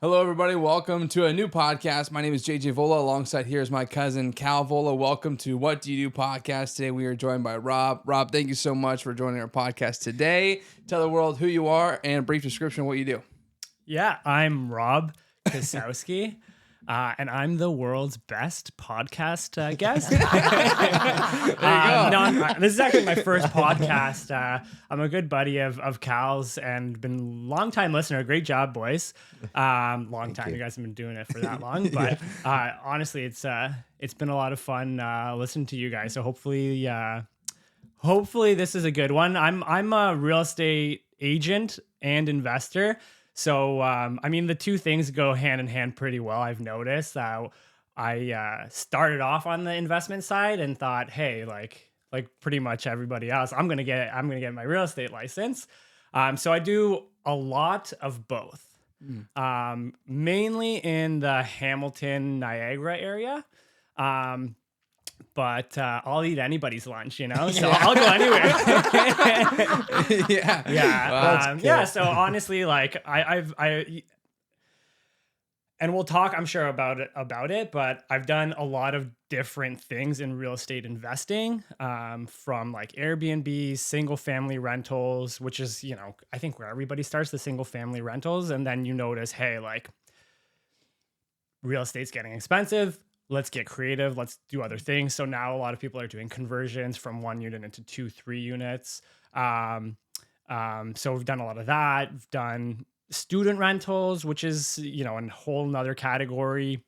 Hello, everybody. Welcome to a new podcast. My name is JJ Vola. Alongside here is my cousin Cal Vola. Welcome to What Do You Do podcast. Today we are joined by Rob. Rob, thank you so much for joining our podcast today. Tell the world who you are and a brief description of what you do. Yeah, I'm Rob Kasowski, and I'm the world's best podcast guest. There you go. This is actually my first podcast. I'm a good buddy of Cal's and been a long-time listener. Great job, boys. Long time. You guys have been doing it for that long. But honestly, it's been a lot of fun listening to you guys. So hopefully this is a good one. I'm a real estate agent and investor. So, the two things go hand in hand pretty well. I've noticed that I started off on the investment side and thought, hey, like pretty much everybody else, I'm gonna get my real estate license. So I do a lot of both, mainly in the Hamilton, Niagara area. But I'll eat anybody's lunch, so I'll go anywhere. Yeah. Yeah. So honestly, like and we'll talk, I'm sure, about it, but I've done a lot of different things in real estate investing, from like Airbnb, single family rentals, which is, I think where everybody starts, the single family rentals. And then you notice, hey, like real estate's getting expensive. Let's get creative. Let's do other things. So now a lot of people are doing conversions from 1 unit into 2, 3 units. So we've done a lot of that. We've done student rentals, which is, a whole nother category.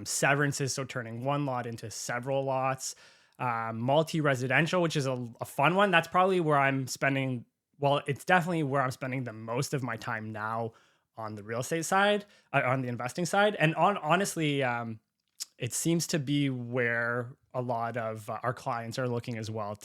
Severances, so turning one lot into several lots. Multi-residential, which is a fun one. That's probably where it's definitely where I'm spending the most of my time now on the real estate side, on the investing side. And honestly, it seems to be where a lot of our clients are looking as well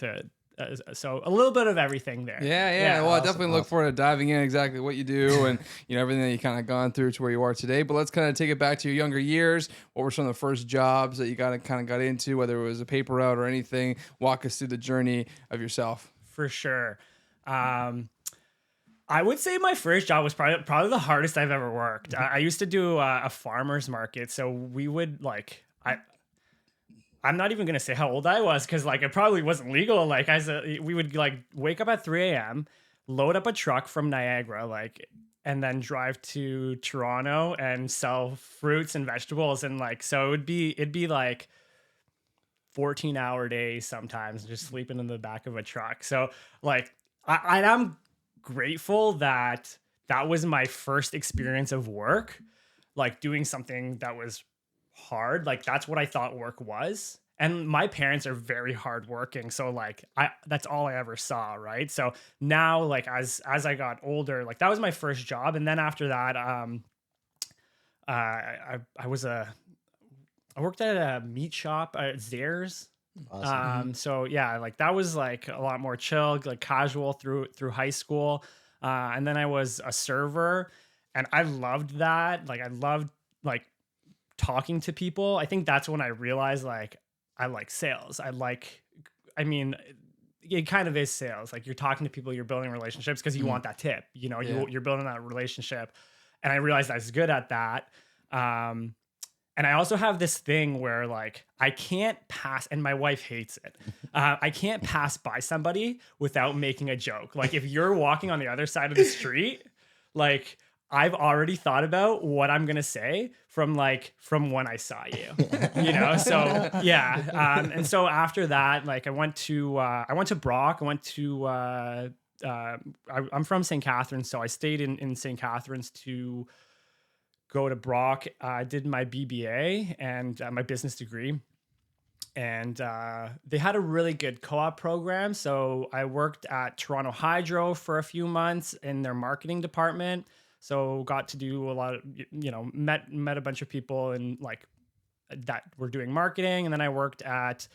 so a little bit of everything there. Yeah. Well, I definitely look forward to diving in exactly what you do and everything that you kind of gone through to where you are today. But let's kind of take it back to your younger years. What were some of the first jobs that you got into, whether it was a paper route or anything? Walk us through the journey of yourself. For sure. I would say my first job was probably the hardest I've ever worked. I used to do a farmer's market. So we would I'm not even going to say how old I was because it probably wasn't legal. We would wake up at 3 a.m., load up a truck from Niagara, and then drive to Toronto and sell fruits and vegetables. And so it'd be 14-hour days sometimes, just sleeping in the back of a truck. So I'm grateful that was my first experience of work, doing something that was hard. That's what I thought work was. And my parents are very hardworking. So that's all I ever saw. Right. So now, as I got older, that was my first job. And then after that, I worked at a meat shop at Zares. Awesome. So yeah, that was a lot more chill, casual through high school. And then I was a server and I loved that. I loved talking to people. I think that's when I realized I like sales. It kind of is sales. You're talking to people, you're building relationships because you want that tip, you're building that relationship. And I realized I was good at that. And I also have this thing where I can't pass, and my wife hates it. I can't pass by somebody without making a joke. If you're walking on the other side of the street, I've already thought about what I'm gonna say from when I saw you, So yeah, and so after that, I went to Brock. I'm from St. Catharines, so I stayed in St. Catharines to go to Brock. I did my BBA and my business degree. And they had a really good co-op program. So I worked at Toronto Hydro for a few months in their marketing department. So got to do a lot of, met a bunch of people and that were doing marketing. And then I worked at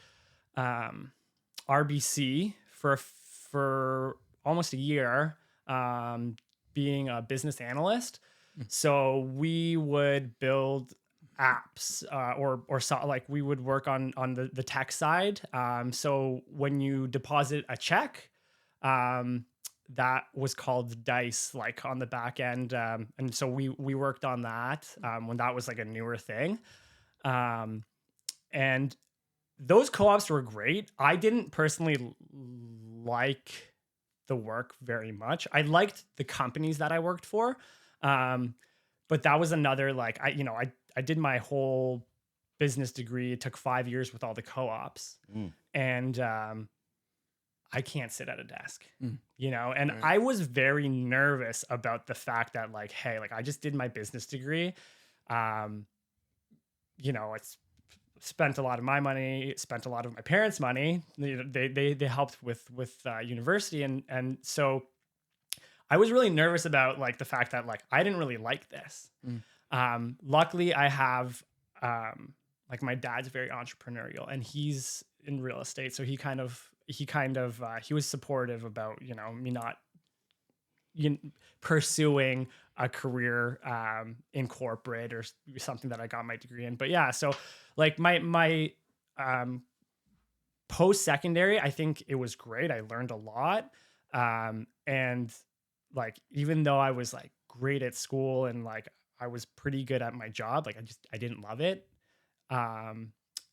RBC for almost a year, being a business analyst. So we would build apps we would work on the tech side. So when you deposit a check, that was called Dice, like on the back end. And so we worked on that when that was like a newer thing. And those co-ops were great. I didn't personally like the work very much. I liked the companies that I worked for. But that was another, like, I did my whole business degree. It took 5 years with all the co-ops. And I can't sit at a desk, and Right. I was very nervous about the fact that, like, hey, like, I just did my business degree. It's spent a lot of my money, spent a lot of my parents' money. They helped with university, and so I was really nervous about, like, the fact that, like, I didn't really like this. Luckily, I have like, my dad's very entrepreneurial, and he's in real estate, so he was supportive about me not pursuing a career in corporate or something that I got my degree in. But yeah, so like my post-secondary, I think it was great. I learned a lot. And like, even though I was like great at school and like I was pretty good at my job, like I didn't love it.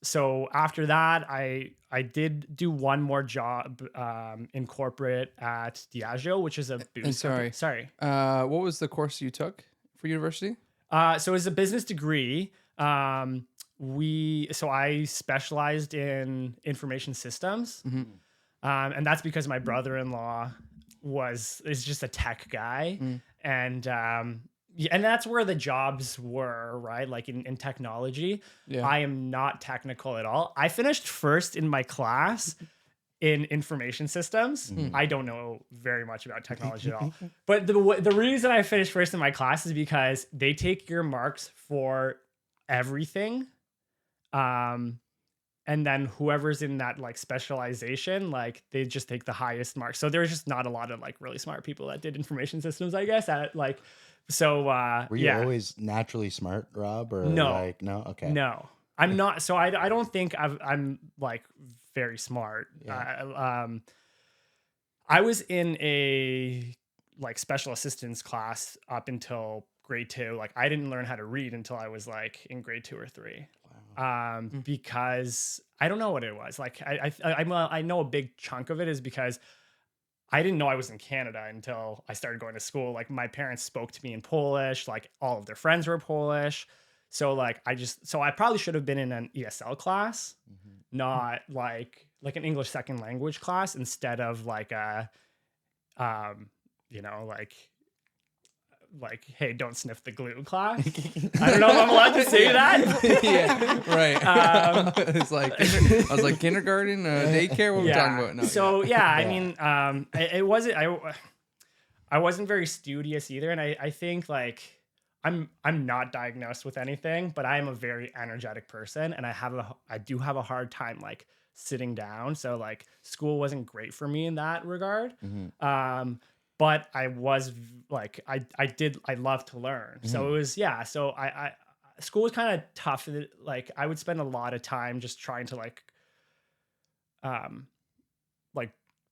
So after that, I did do one more job in corporate at Diageo, which is a booze company. Sorry. What was the course you took for university? So it was a business degree. So I specialized in information systems. And that's because my brother-in-law is just a tech guy. And that's where the jobs were, right? Like in technology. Yeah. I am not technical at all. I finished first in my class in information systems. I don't know very much about technology at all. But the reason I finished first in my class is because they take your marks for everything. And then whoever's in that like specialization, like they just take the highest marks. So there's just not a lot of like really smart people that did information systems, I guess, at like. So were you always naturally smart, Rob, or no, like no? Okay, no, I'm not. So I don't think I'm like very smart. Yeah. I was in a like special assistance class up until grade 2. Like I didn't learn how to read until I was like in grade 2 or 3. Because I don't know what it was. Like I know a big chunk of it is because I didn't know I was in Canada until I started going to school. Like my parents spoke to me in Polish, like all of their friends were Polish. So like I probably should have been in an ESL class, not like an English second language class, instead of like a like, hey, don't sniff the glue class. I don't know if I'm allowed to say that. Yeah, right. It's like I was like kindergarten, daycare. What are we talking about? No, so I mean, it wasn't. I wasn't very studious either, and I think like I'm not diagnosed with anything, but I am a very energetic person, and I do have a hard time like sitting down. So like school wasn't great for me in that regard. But I was like, I love to learn. So it was, so I school was kind of tough. Like I would spend a lot of time just trying to like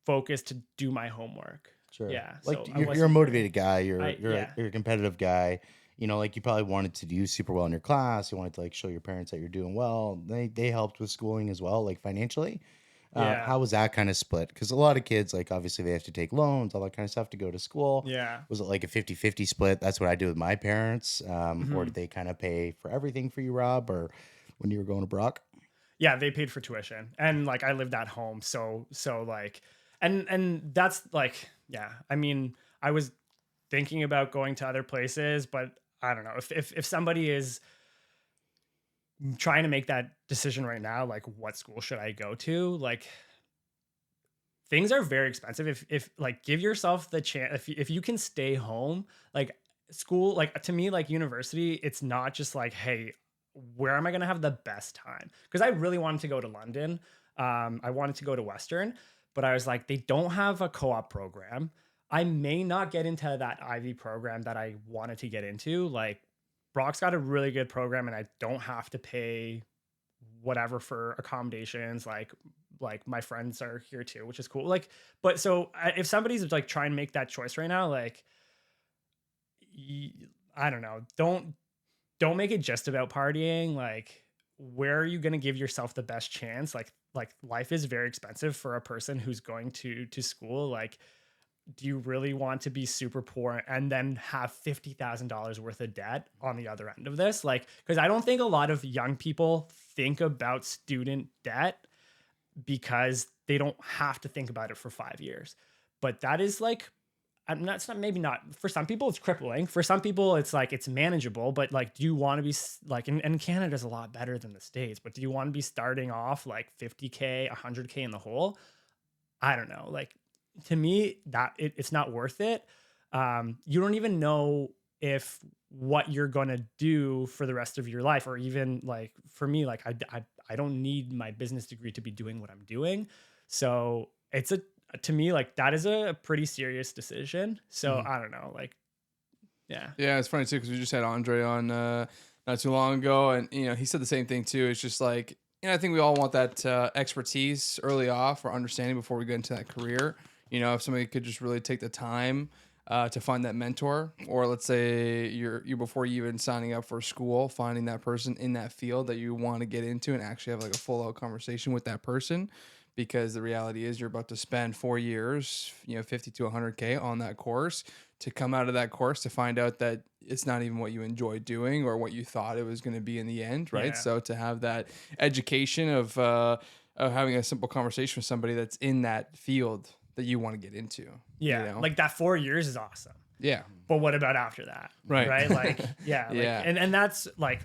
focus to do my homework. sure. Yeah. Like So you're a motivated guy. You're a competitive guy. You know, like you probably wanted to do super well in your class. You wanted to like show your parents that you're doing well. They helped with schooling as well, like financially. How was that kind of split? Because a lot of kids, like obviously they have to take loans, all that kind of stuff to go to school. Yeah. Was it like a 50-50 split? That's what I did with my parents. Or did they kind of pay for everything for you, Rob, or when you were going to Brock? Yeah, they paid for tuition, and like I lived at home. So like, and that's like, I mean, I was thinking about going to other places, but I don't know if somebody is trying to make that decision right now, like what school should I go to? Like things are very expensive. If like give yourself the chance, if you can stay home, like school, like to me, like university, it's not just like, hey, where am I going to have the best time? Because I really wanted to go to London. I wanted to go to Western, but I was like, they don't have a co-op program. I may not get into that Ivy program that I wanted to get into. Like Brock's got a really good program, and I don't have to pay whatever for accommodations. Like like my friends are here too, which is cool. Like, but so if somebody's like trying to make that choice right now, like, I don't know, don't make it just about partying. Like, where are you going to give yourself the best chance? Like life is very expensive for a person who's going to school. Like, do you really want to be super poor and then have $50,000 worth of debt on the other end of this? Like, because I don't think a lot of young people think about student debt because they don't have to think about it for 5 years. But that is like, it's not, maybe not for some people it's crippling. For some people it's like it's manageable, but like, do you want to be like, and Canada's a lot better than the States, but do you want to be starting off like 50K, 100K in the hole? I don't know. Like, to me, that it's not worth it. You don't even know if what you're going to do for the rest of your life, or even like for me, like I don't need my business degree to be doing what I'm doing. So it's to me, like that is a pretty serious decision. So I don't know, like, yeah. Yeah, it's funny too, because we just had Andre on not too long ago, and he said the same thing too. It's just like, I think we all want that expertise early off or understanding before we get into that career. If somebody could just really take the time to find that mentor, or let's say you're before you even signing up for school, finding that person in that field that you want to get into and actually have like a full out conversation with that person. Because the reality is you're about to spend 4 years, 50 to 100K on that course, to come out of that course to find out that it's not even what you enjoy doing or what you thought it was going to be in the end, right? Yeah. So to have that education of having a simple conversation with somebody that's in that field that you want to get into. Yeah. Like that 4 years is awesome. Yeah. But what about after that? Right. Like, yeah. Like, Yeah. And that's like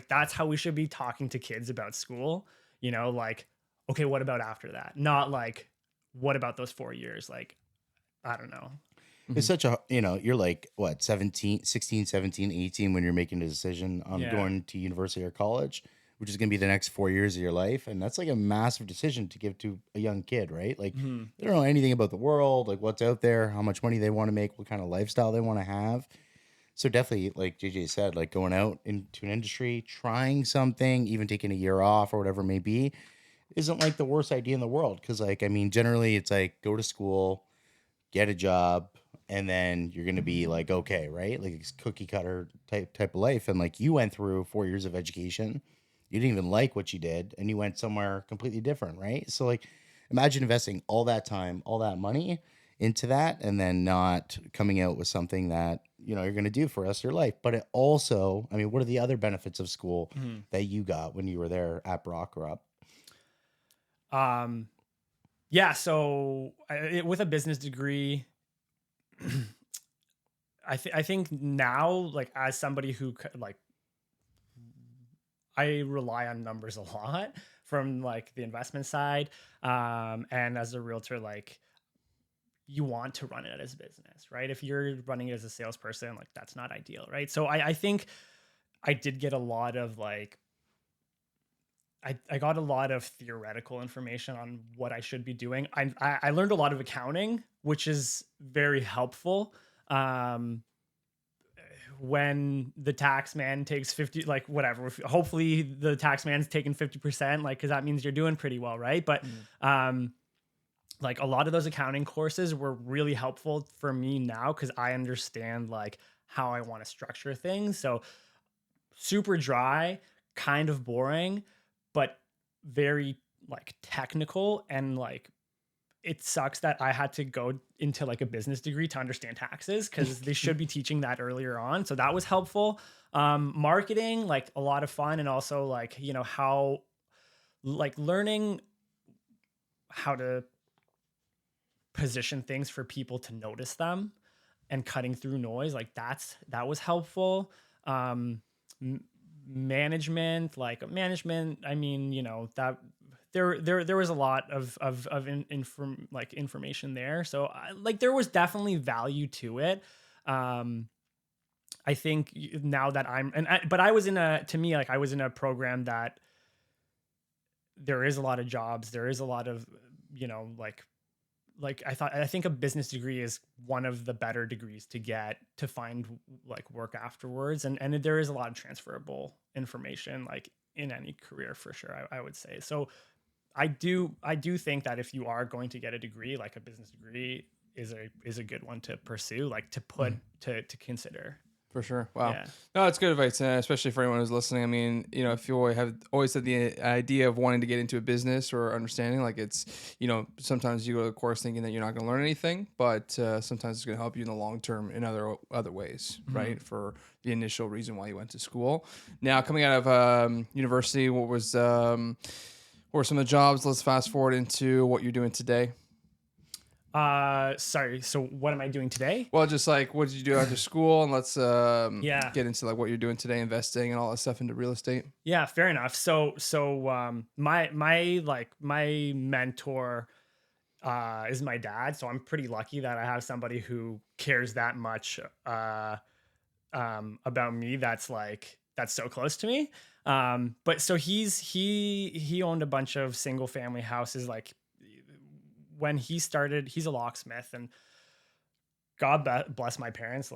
that's how we should be talking to kids about school, like, okay, what about after that? Not like, what about those 4 years? Like, I don't know. It's such a, you're like, what, 17, 16, 17, 18 when you're making a decision on going to university or college, which is going to be the next 4 years of your life. And that's like a massive decision to give to a young kid, right? Like, they don't know anything about the world, like what's out there, how much money they want to make, what kind of lifestyle they want to have. So definitely, like JJ said, like going out into an industry, trying something, even taking a year off or whatever it may be, isn't like the worst idea in the world. Because, like, I mean, generally it's like go to school, get a job, and then you're going to be like, okay, right? Like it's cookie cutter type of life. And like you went through 4 years of education, you didn't even like what you did, and you went somewhere completely different, right? So like imagine investing all that time, all that money into that, and then not coming out with something that, you're going to do for the rest of your life. But it also, I mean, what are the other benefits of school that you got when you were there at Brock or up? Yeah. So with a business degree, I think now, like as somebody who like, I rely on numbers a lot from like the investment side. And as a realtor, like you want to run it as a business, right? If you're running it as a salesperson, like that's not ideal, right? So I think I did get a lot of like, I got a lot of theoretical information on what I should be doing. I learned a lot of accounting, which is very helpful. When the tax man takes 50, like whatever, hopefully the tax man's taking 50%, like, cause that means you're doing pretty well. Right. But, like a lot of those accounting courses were really helpful for me now, cause I understand like how I want to structure things. So super dry, kind of boring, but very like technical, and like it sucks that I had to go into like a business degree to understand taxes, because they should be teaching that earlier on. So that was helpful. Marketing, like a lot of fun. And also like, how like learning how to position things for people to notice them and cutting through noise. Like that was helpful. Management, I mean, that there was a lot of information there. So like there was definitely value to it. I think now that but I was I was in a program that there is a lot of jobs. There is a lot of, I think a business degree is one of the better degrees to get to find like work afterwards. And there is a lot of transferable information like in any career for sure, I would say. So I do think that if you are going to get a degree, like a business degree is a good one to pursue, like to put to consider. For sure. Wow. Yeah. No, it's good advice, especially for anyone who's listening. I mean, if you always had the idea of wanting to get into a business or understanding, like it's, sometimes you go to the course thinking that you're not going to learn anything, but sometimes it's going to help you in the long term in other ways, right? For the initial reason why you went to school. Now, coming out of university, what were some of the jobs? Let's fast forward into what you're doing today. Sorry. So what am I doing today? Well, just like, what did you do after school? And let's get into like what you're doing today, investing and all that stuff into real estate. Yeah, fair enough. So my mentor is my dad. So I'm pretty lucky that I have somebody who cares that much about me. That's so close to me. But so he owned a bunch of single family houses. Like when he started, he's a locksmith, and God bless my parents,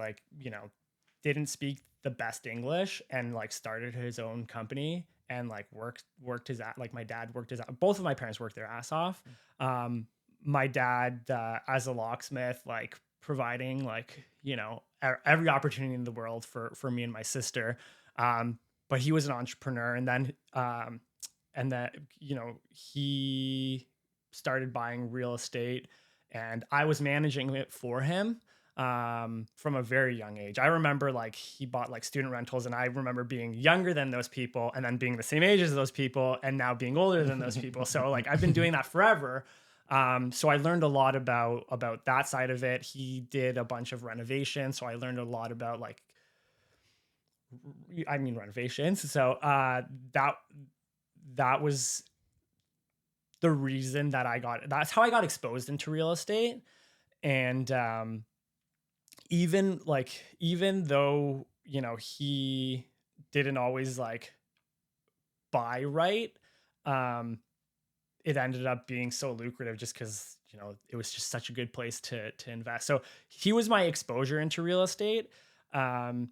didn't speak the best English, and started his own company and worked his ass. Like my dad worked his ass. Both of my parents worked their ass off. My dad, as a locksmith, providing every opportunity in the world for me and my sister. But he was an entrepreneur, and then he started buying real estate, and I was managing it for him from a very young age. I remember he bought student rentals, and I remember being younger than those people and then being the same age as those people and now being older than those people. So I've been doing that forever. So I learned a lot about that side of it. He did a bunch of renovations, so I learned a lot about renovations. So that was the reason that's how I got exposed into real estate. And even though he didn't always buy right, it ended up being so lucrative just because it was just such a good place to invest. So he was my exposure into real estate. And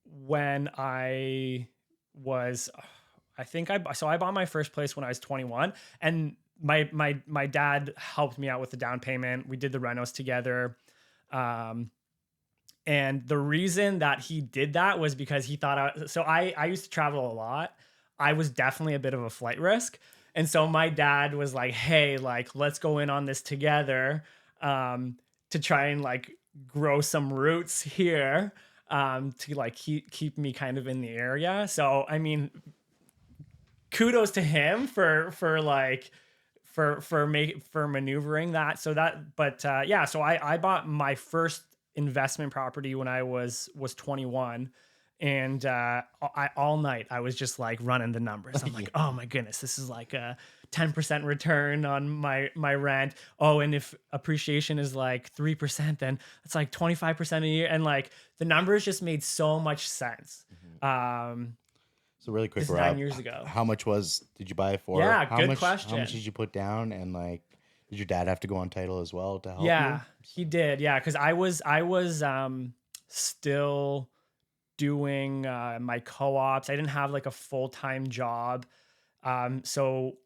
when I was, I bought my first place when I was 21, and my dad helped me out with the down payment. We did the renos together. And the reason that he did that was because he thought I used to travel a lot. I was definitely a bit of a flight risk. And so my dad was like, hey, let's go in on this together, to try and grow some roots here, to keep me kind of in the area. So, I mean, kudos to him for maneuvering that. So so I bought my first investment property when I was 21, and all night I was just running the numbers. I'm like, oh my goodness, this is a 10% return on my rent. Oh, and if appreciation is 3%, then it's 25% a year, and the numbers just made so much sense. So really quick, this is Rob, 9 years ago. How much did you buy it for? Yeah, how good much, question. How much did you put down, and did your dad have to go on title as well to help you? Yeah, he did. Yeah, because I was still doing my co-ops. I didn't have a full-time job. So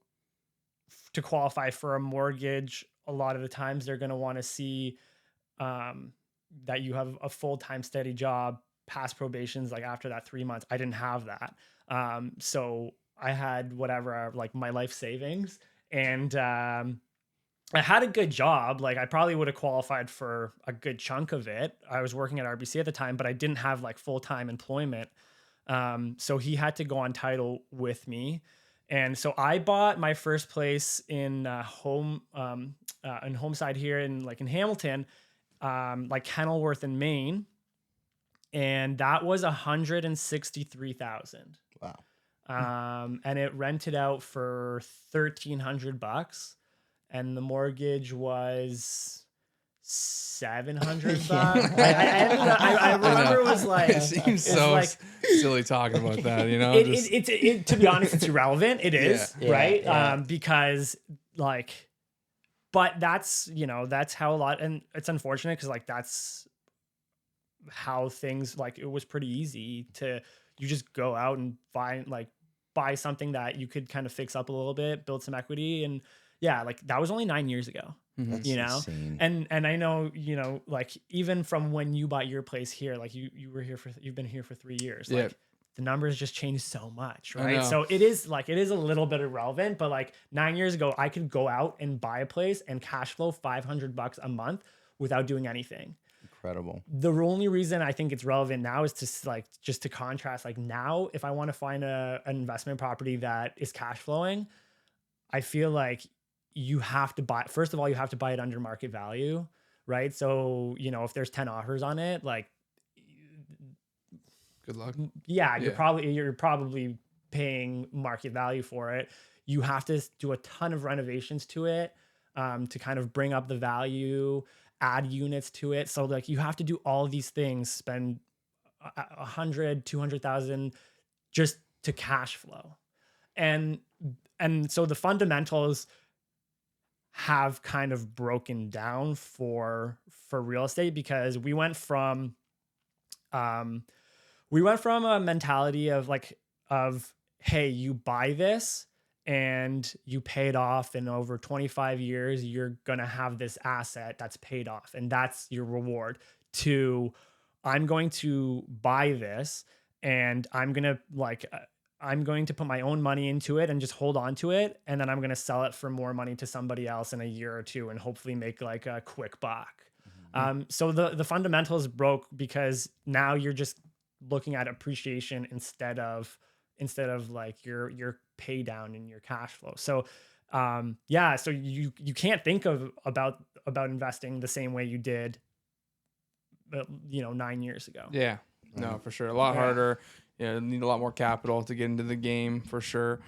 to qualify for a mortgage, a lot of the times they're going to want to see that you have a full-time steady job, past probations, after that 3 months. I didn't have that. So I had whatever, my life savings, and I had a good job. I probably would have qualified for a good chunk of it. I was working at RBC at the time, but I didn't have full-time employment. So he had to go on title with me. And so I bought my first place in Homeside here in Hamilton, Kenilworth in Maine. And that was $163,000. Wow. And it rented out for $1,300, and the mortgage was $700. I remember it was it seems so silly talking about that. It to be honest, it's irrelevant. It is, right? Yeah. Because but that's how a lot, and it's unfortunate because that's how things it was pretty easy to, you just go out and find buy something that you could kind of fix up a little bit, build some equity. And yeah, like that was only 9 years ago. That's You know, insane. and I know, you know, like even from when you bought your place here, like you've been here for 3 years. Yeah. Like the numbers just changed so much, I right? know. So it is a little bit irrelevant, but like 9 years ago, I could go out and buy a place and cash flow $500 a month without doing anything. Incredible. The only reason I think it's relevant now is to like, just to contrast, like now, if I want to find an investment property that is cash flowing, I feel like you have to buy, first of all, you have to buy it under market value, right? So, you know, if there's 10 offers on it, like, Good luck. yeah, you're probably paying market value for it. You have to do a ton of renovations to it to kind of bring up the value, add units to it. So like you have to do all of these things, spend 100, 200,000 just to cash flow. And so the fundamentals have kind of broken down for real estate, because we went from a mentality of hey, you buy this and you pay it off, and over 25 years you're gonna have this asset that's paid off and that's your reward, to I'm going to buy this and I'm going to put my own money into it and just hold on to it. And then I'm going to sell it for more money to somebody else in a year or two and hopefully make like a quick buck. So the fundamentals broke, because now you're just looking at appreciation instead of like your pay down and your cash flow. So so you can't think about investing the same way you did 9 years ago. Yeah, no, for sure. A lot harder. You need a lot more capital to get into the game, for sure.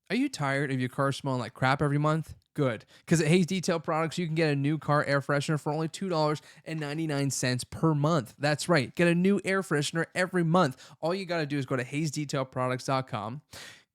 Are you tired of your car smelling like crap every month? Good, because at Hayes Detail Products, you can get a new car air freshener for only $2.99 per month. That's right, get a new air freshener every month. All you got to do is go to hayesdetailproducts.com,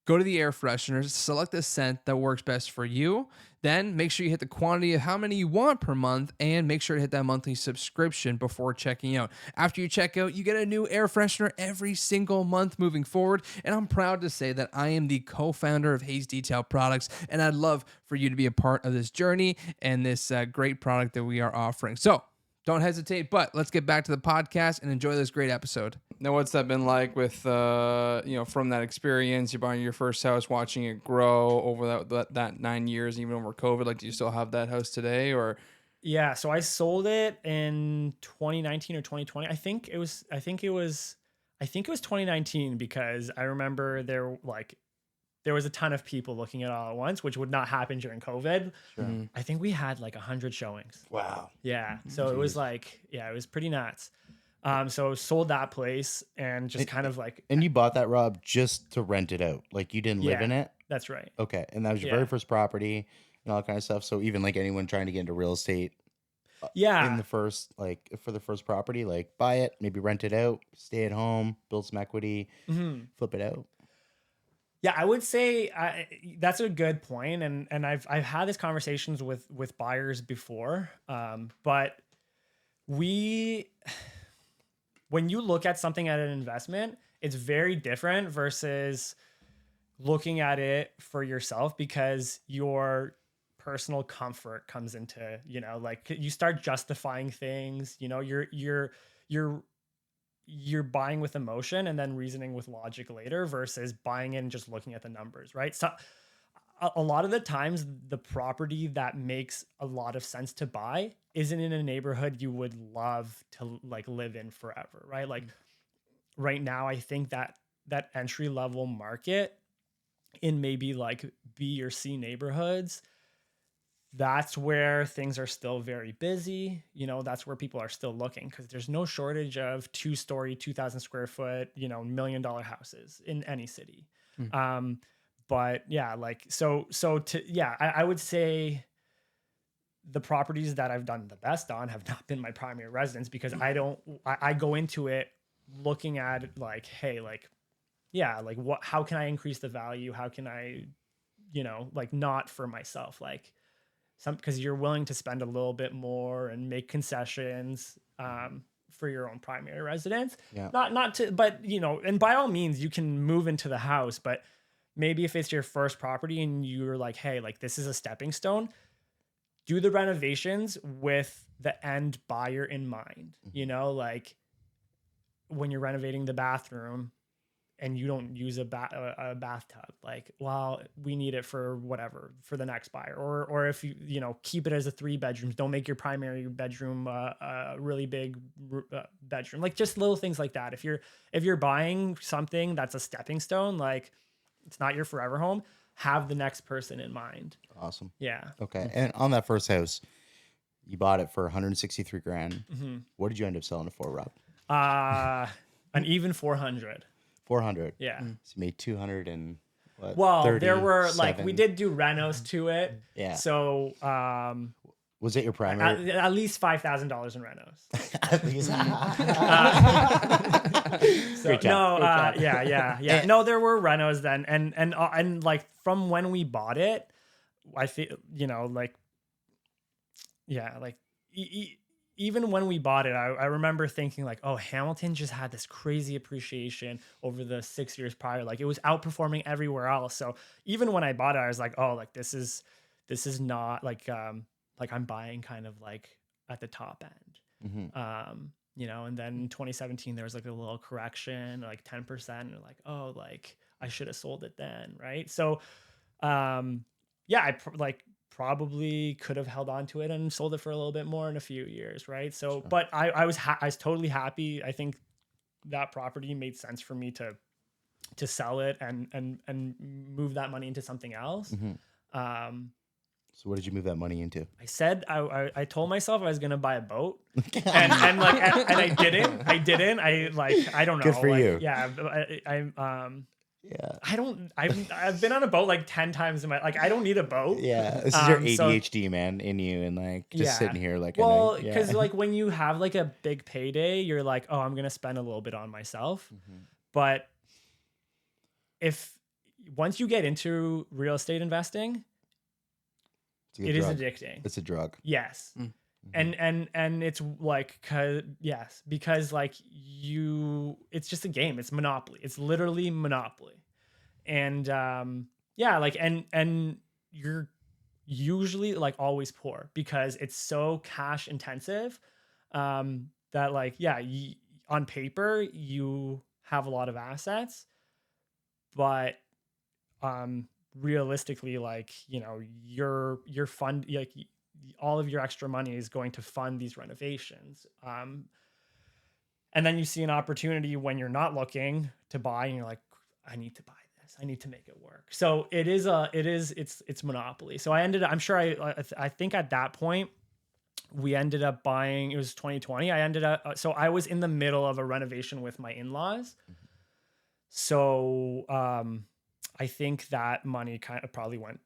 go to the air fresheners, select the scent that works best for you. Then make sure you hit the quantity of how many you want per month, and make sure to hit that monthly subscription before checking out. After you check out, you get a new air freshener every single month moving forward. And I'm proud to say that I am the co-founder of Hayes Detail Products, and I'd love for you to be a part of this journey and this great product that we are offering. So don't hesitate, but let's get back to the podcast and enjoy this great episode. Now, what's that been like with, from that experience, you're buying your first house, watching it grow over that 9 years, even over COVID? Like, do you still have that house today, or? Yeah, so I sold it in 2019 or 2020. I think it was 2019, because I remember there was a ton of people looking at it all at once, which would not happen during COVID. Sure. I think we had like 100 showings. Wow. Yeah. So it was it was pretty nuts. So sold that place and just kind of like. And you bought that, Rob, just to rent it out. Like you didn't live in it? That's right. Okay. And that was your very first property and all that kind of stuff. So even like anyone trying to get into real estate. In the first, for the first property, like buy it, maybe rent it out, stay at home, build some equity, flip it out. Yeah, I would say that's a good point, and I've had these conversations with buyers before, but when you look at something at an investment, it's very different versus looking at it for yourself, because your personal comfort comes into, you start justifying things. You're buying with emotion and then reasoning with logic later, versus buying in and just looking at the numbers, right? So a lot of the times the property that makes a lot of sense to buy isn't in a neighborhood you would love to live in forever, right? Like right now, I think that entry level market in maybe like B or C neighborhoods, that's where things are still very busy. That's where people are still looking, because there's no shortage of 2-story, 2,000 square foot, $1 million houses in any city. But yeah, I would say the properties that I've done the best on have not been my primary residence, because I go into it looking at it like, hey, how can I increase the value? How can I, not for myself, because you're willing to spend a little bit more and make concessions for your own primary residence. Yeah. But and by all means you can move into the house, but maybe if it's your first property and you're like, hey, like this is a stepping stone, do the renovations with the end buyer in mind. You know, like when you're renovating the bathroom and you don't use a bathtub, like, well, we need it for whatever, for the next buyer. Or if you know, keep it as a 3 bedrooms, don't make your primary bedroom a really big bedroom. Like just little things like that. If you're buying something that's a stepping stone, like it's not your forever home, have the next person in mind. Awesome. Yeah. Okay. And on that first house, you bought it for 163 grand. What did you end up selling it for, Rob? An even 400. 400. Yeah. So you made 200 and what? Well, there were 37. like, we did do renos to it. Yeah. So, was it your primary? at least $5,000 in renos. At least. So, Great job. no, Great job. yeah. No, there were renos then, and like from when we bought it, I feel, you know, like, yeah, like even when we bought it, I remember thinking like, oh, Hamilton just had this crazy appreciation over the 6 years prior. Like it was outperforming everywhere else. So even when I bought it, I was like, oh, like this is not like I'm buying kind of like at the top end. You know, and then in 2017 there was like a little correction, like 10%, and like, oh, like I should have sold it then, right? So yeah, I probably could have held on to it and sold it for a little bit more in a few years, right? So, sure. But I was totally happy. I think that property made sense for me to sell it and move that money into something else. So what did you move that money into? I said I told myself I was gonna buy a boat, and I didn't. I don't know. Good for you. Yeah, yeah. I've been on a boat like 10 times in my, like, I don't need a boat. Yeah. This is your ADHD, man, in you, and like just sitting here like, well, because like when you have like a big payday, you're like, oh, I'm gonna spend a little bit on myself. But once you get into real estate investing, it is addicting. It's a drug. Yes. And it's like, because like it's just a game. It's Monopoly. It's literally Monopoly. And yeah, like, and you're usually like always poor because it's so cash intensive that like, yeah, on paper you have a lot of assets, but realistically, like, you know, your fund, like all of your extra money is going to fund these renovations. And then you see an opportunity when you're not looking to buy and you're like, I need to buy this. I need to make it work. So it's Monopoly. So I think at that point we ended up buying, it was 2020. So I was in the middle of a renovation with my in-laws. So, I think that money kind of probably went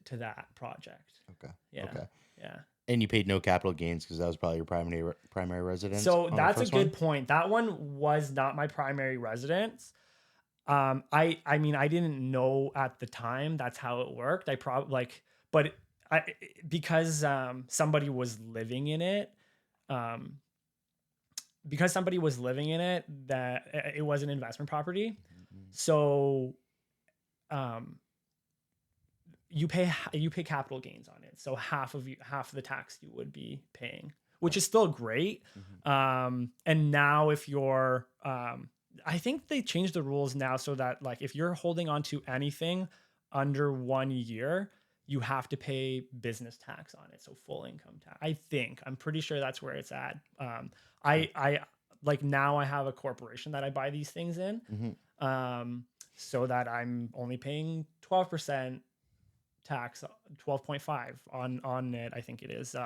to that project. Okay. Yeah. Okay. Yeah. And you paid no capital gains because that was probably your primary residence. So that's a good point. That one was not my primary residence. I mean, I didn't know at the time that's how it worked. I probably because somebody was living in it. That it was an investment property. So you pay capital gains on it. So half the tax you would be paying, which is still great. And now if you're, I think they changed the rules now so that like, if you're holding on to anything under 1 year, you have to pay business tax on it. So full income tax. I'm pretty sure that's where it's at. I like now I have a corporation that I buy these things in. So that I'm only paying 12% tax, 12.5 on it, I think it is,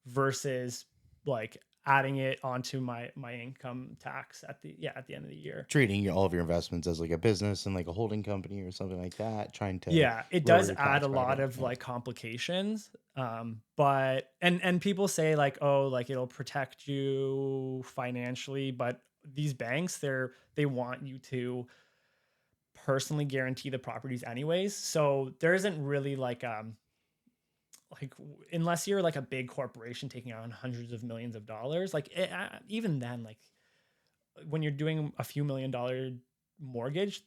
versus like adding it onto my income tax at the end of the year. Treating all of your investments as like a business and like a holding company or something like that, trying to it does add a lot of like complications. But and people say like, oh, like it'll protect you financially, but these banks, they want you to personally guarantee the properties anyways. So there isn't really like unless you're like a big corporation taking on hundreds of millions of dollars, like even then, like when you're doing a few $1 million mortgage,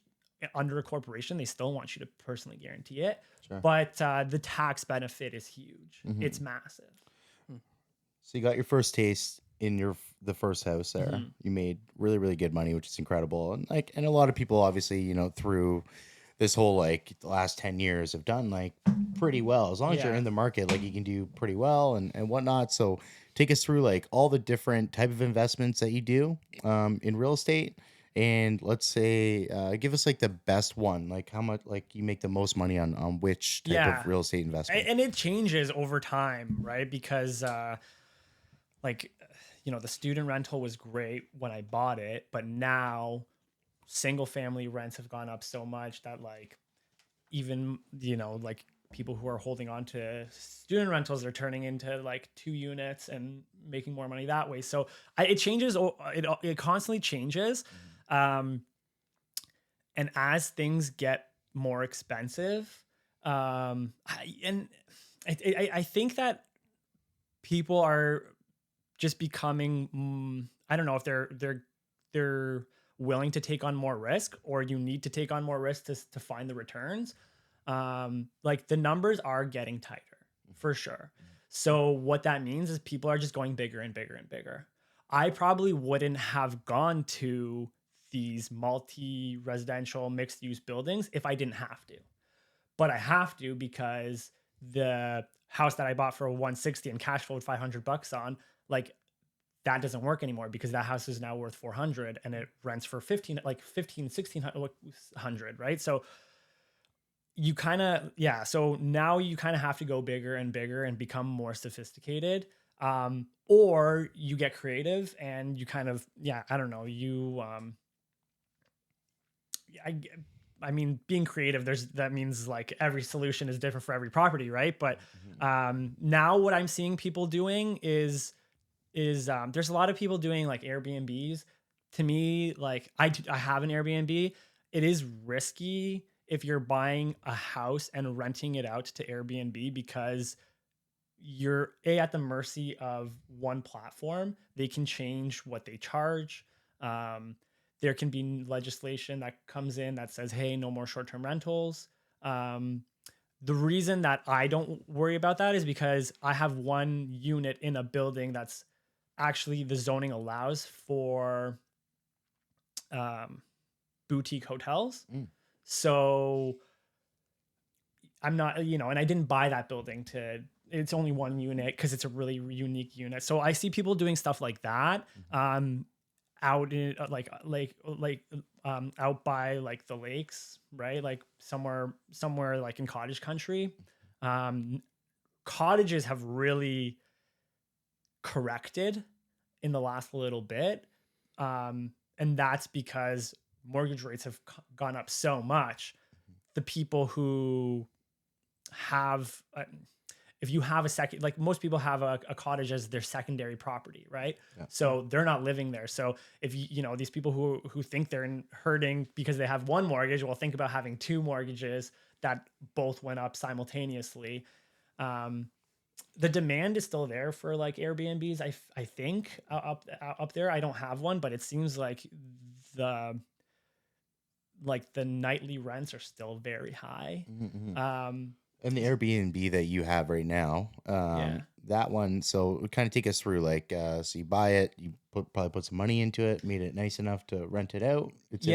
under a corporation, they still want you to personally guarantee it. Sure. But the tax benefit is huge. Mhm. It's massive. So you got your first taste in the first house there. Mhm. You made really, really good money, which is incredible. And a lot of people obviously, through this whole like the last 10 years have done like pretty well. As long as you're Yeah. in the market, like you can do pretty well and whatnot. So take us through like all the different type of investments that you do in real estate. And let's say give us like the best one, like how much like you make the most money on which type Yeah. of real estate investment. And it changes over time, right? Because like, the student rental was great when I bought it, but now single family rents have gone up so much that like even, like people who are holding on to student rentals are turning into like 2 units and making more money that way. So it changes. It constantly changes. And as things get more expensive, I think that people are just becoming, I don't know if they're willing to take on more risk, or you need to take on more risk to find the returns. Like the numbers are getting tighter for sure. So what that means is people are just going bigger and bigger and bigger. I probably wouldn't have gone to these multi-residential mixed-use buildings if I didn't have to. But I have to because the house that I bought for 160 and cash flowed $500 on, like that doesn't work anymore because that house is now worth 400 and it rents for 1600, right? So you kind of, so now you kind of have to go bigger and bigger and become more sophisticated. Or you get creative and you kind of, I don't know, I mean, being creative, that means like every solution is different for every property, right? But now what I'm seeing people doing is there's a lot of people doing like Airbnbs. To me, like I have an Airbnb. It is risky if you're buying a house and renting it out to Airbnb because you're at the mercy of one platform. They can change what they charge. There can be legislation that comes in that says, hey, no more short-term rentals. The reason that I don't worry about that is because I have one unit in a building that's actually the zoning allows for boutique hotels. So I'm not, and I didn't buy that building it's only one unit because it's a really unique unit. So I see people doing stuff like that. Out in out by like the lakes, right? Like somewhere like in cottage country. Cottages have really corrected in the last little bit. And that's because mortgage rates have gone up so much. The people who have, if you have a second, like most people have a cottage as their secondary property, right? Yeah. So they're not living there. So if these people who think they're hurting because they have one mortgage, well, think about having 2 mortgages that both went up simultaneously. The demand is still there for like Airbnbs. I think up there. I don't have one, but it seems like the nightly rents are still very high. And the Airbnb that you have right now, that one, so kind of take us through like, so you buy it, you probably put some money into it, made it nice enough to rent it out. It's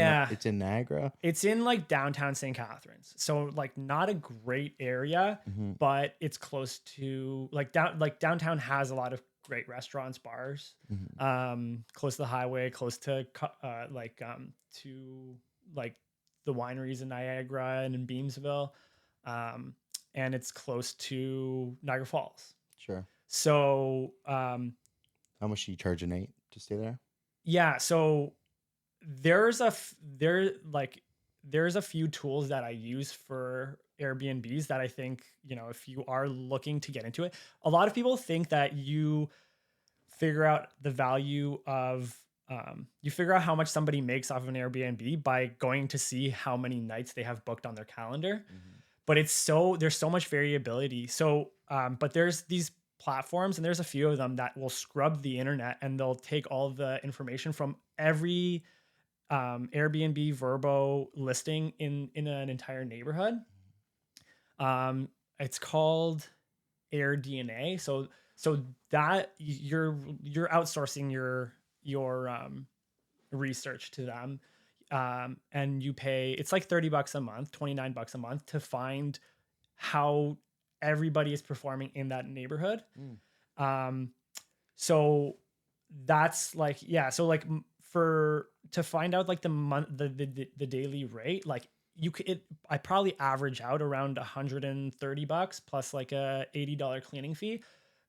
in Niagara. It's in like downtown St. Catharines. So like not a great area, but it's close to downtown has a lot of great restaurants, bars, close to the highway, close to the wineries in Niagara and in Beamsville. And it's close to Niagara Falls. Sure. So, how much do you charge a night to stay there? Yeah. So there's a few tools that I use for Airbnbs that I think, if you are looking to get into it, a lot of people think that you figure out the value of, you figure out how much somebody makes off of an Airbnb by going to see how many nights they have booked on their calendar. But there's so much variability. So, but there's these platforms, and there's a few of them that will scrub the internet, and they'll take all the information from every Airbnb Verbo listing in an entire neighborhood. It's called AirDNA. So that you're outsourcing your research to them. And you pay, it's like $30 a month, $29 a month to find how everybody is performing in that neighborhood. So that's like, yeah. So like to find out like the daily rate, like I probably average out around $130 plus like a $80 cleaning fee,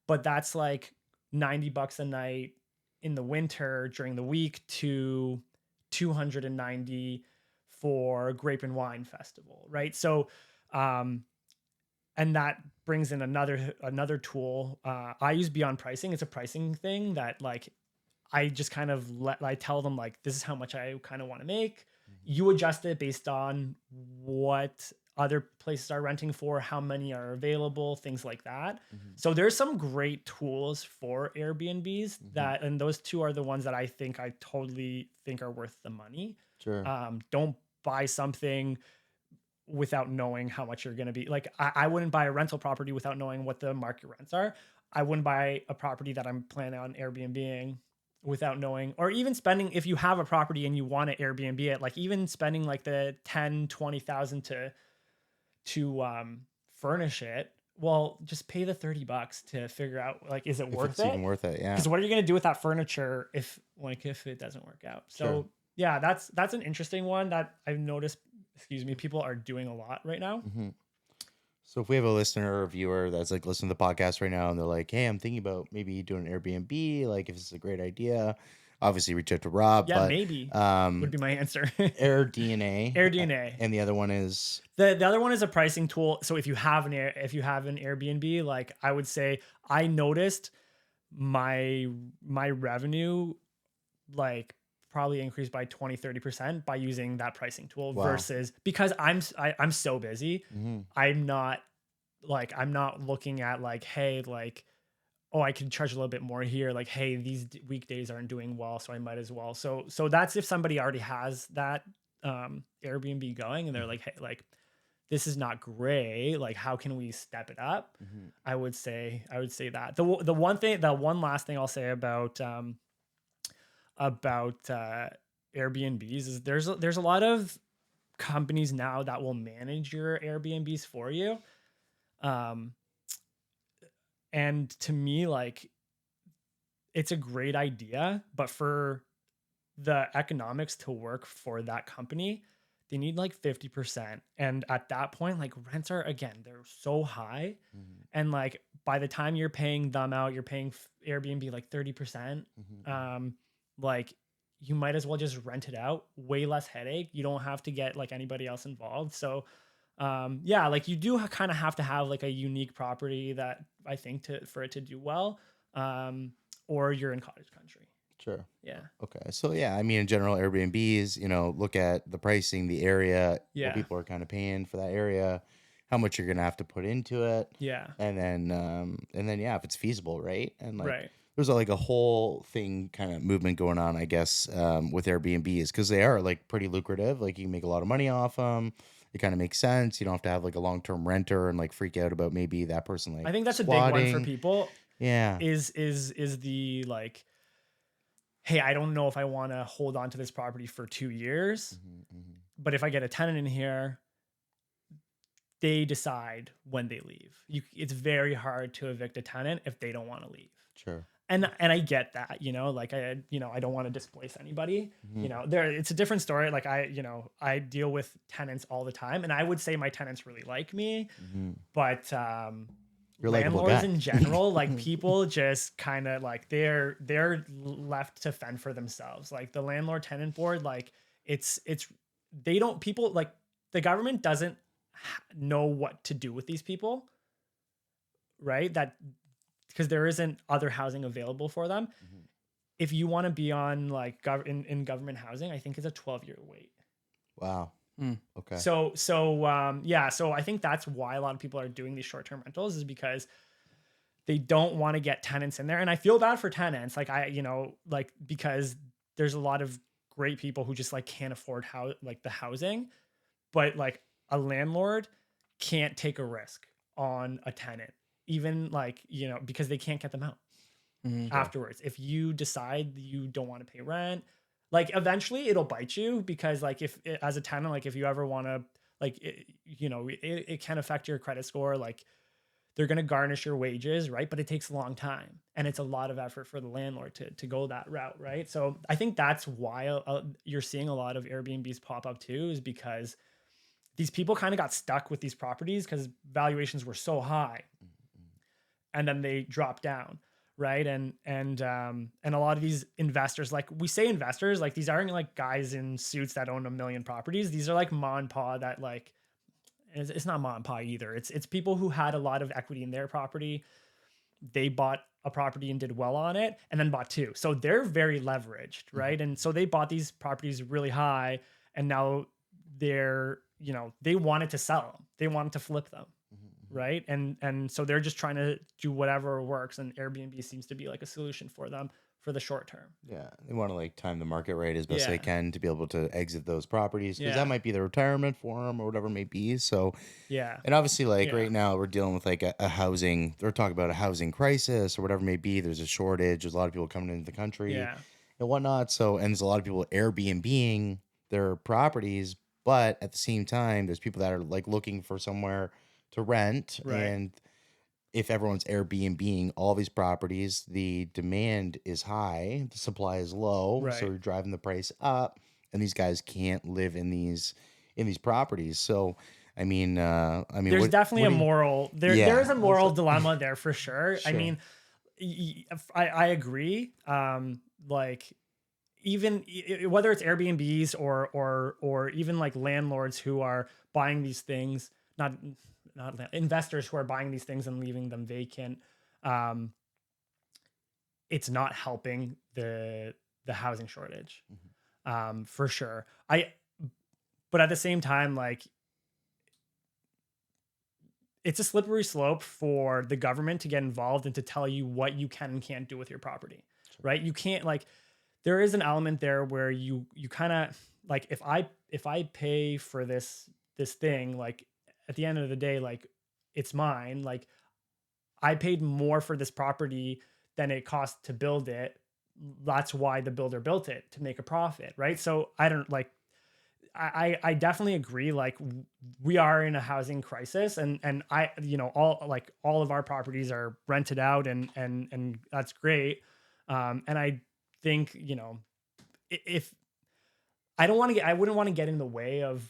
but that's like $90 a night in the winter during the week to $290 for Grape and Wine Festival, right? So, and that brings in another tool. I use Beyond Pricing. It's a pricing thing that like I just kind of I tell them like, this is how much I kind of want to make. You adjust it based on what other places are renting for, how many are available, things like that. So there's some great tools for Airbnbs that, and those two are the ones that I totally think are worth the money. Sure. Don't buy something without knowing how much you're going to be. Like I wouldn't buy a rental property without knowing what the market rents are. I wouldn't buy a property that I'm planning on Airbnb-ing without knowing, or even spending, if you have a property and you want to Airbnb it, like even spending like the 10, 20,000 to furnish it. Well, just pay the $30 to figure out like, is it worth it? Even worth it? Yeah. Because what are you going to do with that furniture if it doesn't work out? So Sure. yeah, that's an interesting one that I've noticed, people are doing a lot right now. So if we have a listener or viewer that's like listening to the podcast right now and they're like, hey, I'm thinking about maybe doing an Airbnb, like if it's a great idea, obviously reach out to Rob. Yeah, but, maybe would be my answer. AirDNA. AirDNA. And the other one is the other one is a pricing tool. So if you have an Airbnb, like I would say I noticed my revenue like probably increased by 20-30% by using that pricing tool. Wow. Versus because I'm so busy. I'm not looking at like, hey, like, oh, I can charge a little bit more here. Like, hey, these weekdays aren't doing well, so I might as well. So that's if somebody already has that Airbnb going and they're like, hey, like this is not great. Like, how can we step it up? I would say that the one last thing I'll say about Airbnbs is there's a lot of companies now that will manage your Airbnbs for you. And to me, like, it's a great idea, but for the economics to work for that company, they need like 50%. And at that point, like rents are, again, they're so high. And like, by the time you're paying them out, you're paying Airbnb like 30%. Like you might as well just rent it out, way less headache. You don't have to get like anybody else involved. So yeah, like you do kind of have to have like a unique property that I think for it to do well, or you're in cottage country. Sure. Yeah. Okay. So yeah, I mean, in general, Airbnbs, look at the pricing, the area, Yeah. what people are kind of paying for that area, how much you're going to have to put into it. Yeah. And then, yeah, if it's feasible, right? And like, Right. there's like a whole thing kind of movement going on, I guess, with Airbnbs because they are like pretty lucrative. Like you can make a lot of money off them. It kind of makes sense. You don't have to have like a long-term renter and like freak out about maybe that person like I think that's squatting. a big one for people. Yeah. Is the like, hey, I don't know if I want to hold on to this property for 2 years, but if I get a tenant in here, they decide when they leave. It's very hard to evict a tenant if they don't want to leave. Sure. And I get that, like I don't want to displace anybody, it's a different story. Like I deal with tenants all the time and I would say my tenants really like me, but, You're a likable landlords guy. in general, like people just kind of like they're left to fend for themselves. Like the landlord tenant board, like they don't, people like the government doesn't know what to do with these people, right? That because there isn't other housing available for them. If you want to be on like in government housing, I think it's a 12-year wait. Wow. Okay. So yeah, so I think that's why a lot of people are doing these short-term rentals is because they don't want to get tenants in there. And I feel bad for tenants. Like because there's a lot of great people who just like can't afford the housing, but like a landlord can't take a risk on a tenant, even like, you know, because they can't get them out afterwards. If you decide you don't want to pay rent, like eventually it'll bite you, because like if as a tenant, like if you ever want to, like, you know, it can affect your credit score. Like they're going to garnish your wages, right? But it takes a long time and it's a lot of effort for the landlord to go that route, right? So I think that's why you're seeing a lot of Airbnbs pop up too, is because these people kind of got stuck with these properties because valuations were so high and then they dropped down, right? And a lot of these investors, like we say investors, like these aren't like guys in suits that own a million properties. These are like ma and pa that like, it's not ma and pa either. It's people who had a lot of equity in their property. They bought a property and did well on it, and then bought two. So they're very leveraged, right? And so they bought these properties really high, and now they're, you know, they wanted to sell them. They wanted to flip them, right? And so they're just trying to do whatever works, and Airbnb seems to be like a solution for them for the short term. Yeah, they want to like time the market right as best they Yeah. can to be able to exit those properties, because Yeah. that might be the retirement for them or whatever it may be. So Yeah. and obviously, like Yeah. right now, we're dealing with like a housing. They're talking about a housing crisis or whatever it may be. There's a shortage. There's a lot of people coming into the country Yeah. and whatnot. So, and there's a lot of people Airbnb-ing their properties, but at the same time, there's people that are like looking for somewhere to rent. Right. And if everyone's Airbnb-ing all these properties, the demand is high, the supply is low, Right. so you're driving the price up, and these guys can't live in these properties. So, I mean, there's definitely a moral there. Yeah. There is a moral dilemma there for sure. I Sure. mean, I agree. Like even whether it's Airbnbs or even like landlords who are buying these things, not investors who are buying these things and leaving them vacant, it's not helping the housing shortage, for sure. But at the same time, like it's a slippery slope for the government to get involved and to tell you what you can and can't do with your property, right? You can't, like, there is an element there where you kind of like, if I pay for this thing, like at the end of the day, like it's mine. Like I paid more for this property than it cost to build it. That's why the builder built it, to make a profit, right? So I don't like, I definitely agree. Like we are in a housing crisis, and I, you know, all of our properties are rented out, and that's great. And I think, you know, if I wouldn't want to get in the way of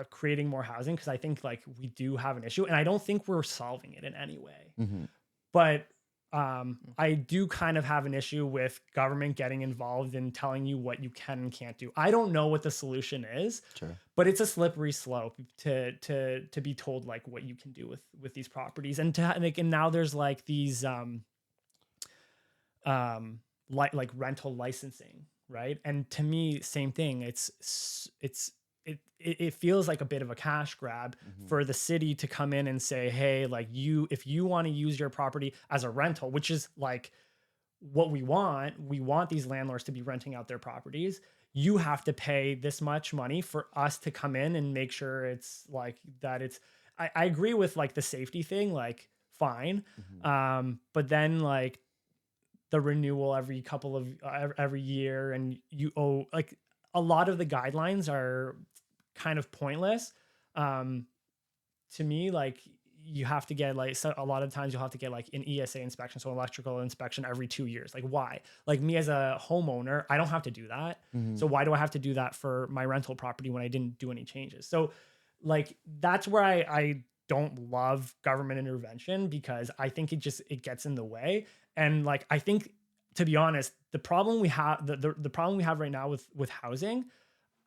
creating more housing, because I think like we do have an issue, and I don't think we're solving it in any way. But I do kind of have an issue with government getting involved in telling you what you can and can't do. I don't know what the solution is, but it's a slippery slope to be told like what you can do with these properties, and now there's like these like rental licensing, right? And to me, same thing. It feels like a bit of a cash grab for the city to come in and say, hey, like if you want to use your property as a rental, which is like what we want these landlords to be renting out their properties. You have to pay this much money for us to come in and make sure it's like that. I agree with like the safety thing, like fine. But then like the renewal every year, and you owe, like, a lot of the guidelines are kind of pointless. To me, like you have to get like, so a lot of times you'll have to get like an ESA inspection, so electrical inspection every 2 years. Like why? Like me as a homeowner, I don't have to do that. So why do I have to do that for my rental property when I didn't do any changes? So like that's where I don't love government intervention, because I think it gets in the way. And like I think, to be honest, the problem we have the problem we have right now with housing,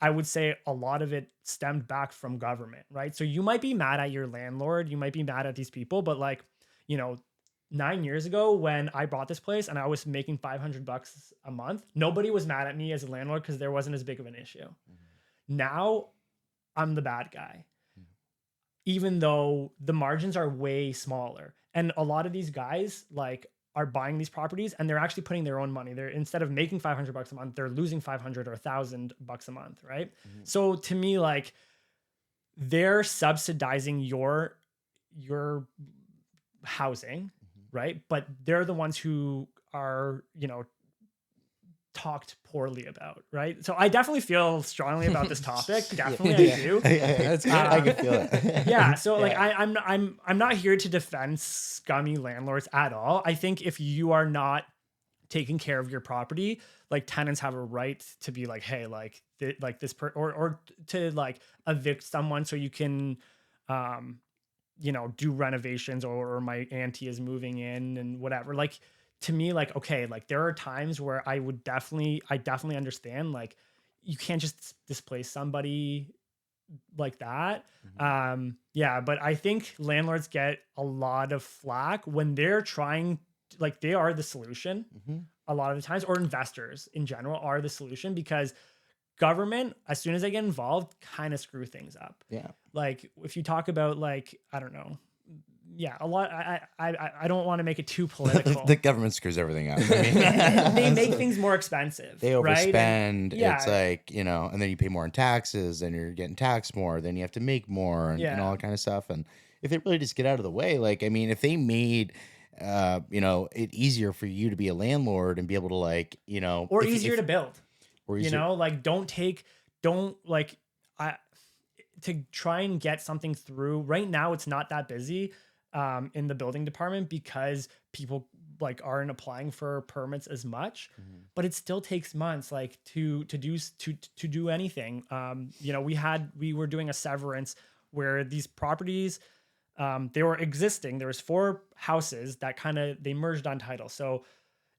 I would say a lot of it stemmed back from government, right? So you might be mad at your landlord, you might be mad at these people, but like, you know, 9 years ago when I bought this place and I was making $500 a month, nobody was mad at me as a landlord because there wasn't as big of an issue. Now I'm the bad guy, even though the margins are way smaller. And a lot of these guys, like, are buying these properties and they're actually putting their own money. They're, instead of making $500 a month, they're losing 500 or $1,000 a month, right? So to me, like, they're subsidizing your housing, right? But they're the ones who are, you know, talked poorly about, right? So I definitely feel strongly about this topic. Definitely, I do. That's good. I can feel it. Yeah. So like, I'm not here to defend scummy landlords at all. I think if you are not taking care of your property, like, tenants have a right to be like, hey, like, or to like evict someone so you can, you know, do renovations, or my auntie is moving in and whatever. Like, to me, like, okay, like, there are times where I definitely understand, like, you can't just displace somebody like that. Yeah, but I think landlords get a lot of flack when they're trying, like, they are the solution a lot of the times, or investors in general are the solution, because government, as soon as they get involved, kind of screw things up. Yeah. Like, if you talk about, like, I don't know, yeah, a lot. I don't want to make it too political. The government screws everything up. I mean, they make things more expensive. They overspend. Right? And, yeah. It's like, you know, and then you pay more in taxes, and you're getting taxed more. Then you have to make more, and all that kind of stuff. And if they really just get out of the way, like, I mean, if they made, you know, it easier for you to be a landlord and be able to, like, you know, or easier to build. Or easier. You know, like, to try and get something through. Right now, it's not that busy in the building department, because people, like, aren't applying for permits as much, but it still takes months, like, to do anything. You know, we were doing a severance where these properties, they were existing. There was 4 houses that they merged on title. So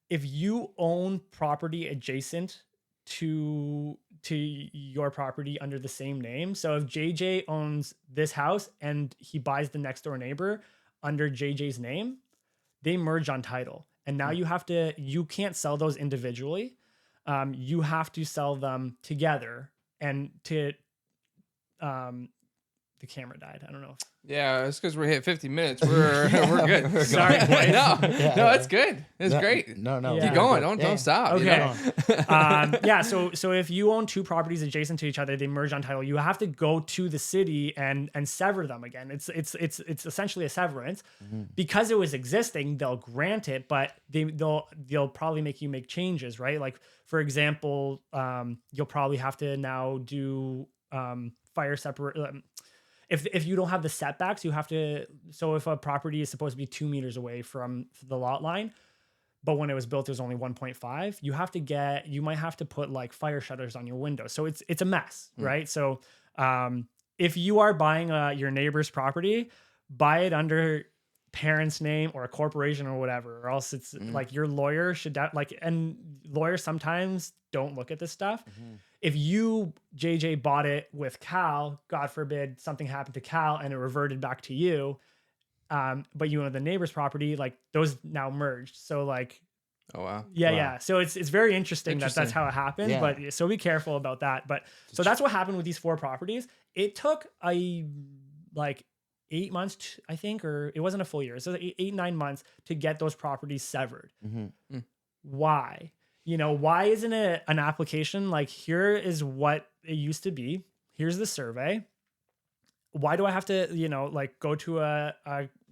if you own property adjacent to your property under the same name, so if JJ owns this house and he buys the next door neighbor under JJ's name, they merge on title. And now you can't sell those individually. You have to sell them together. And the camera died. I don't know. Yeah, it's because we're hit 50 minutes. We're good. Sorry, boys. No, it's good. It's great. No. Keep going. Don't stop. Okay. You know? Yeah. So if you own 2 properties adjacent to each other, they merge on title. You have to go to the city and sever them again. It's essentially a severance. Because it was existing. They'll grant it, but they'll probably make you make changes, right? Like, for example, you'll probably have to now do fire separate. If you don't have the setbacks, you have to. So if a property is supposed to be 2 meters away from the lot line, but when it was built, it was only 1.5. You might have to put, like, fire shutters on your window. So it's a mess, right? So if you are buying your neighbor's property, buy it under parent's name or a corporation or whatever, or else it's like your lawyer should and lawyers sometimes don't look at this stuff. If you, JJ, bought it with Cal, God forbid something happened to Cal and it reverted back to you, but you own the neighbor's property, like, those now merged. So, like, oh wow, yeah. So it's very interesting that that's how it happened. Yeah. But so be careful about that. But so that's what happened with these 4 properties. It took 8 months, I think, or it wasn't a full year. So 8-9 months to get those properties severed. Why? You know, why isn't it an application like, here is what it used to be, here's the survey? Why do I have to, you know, like, go to a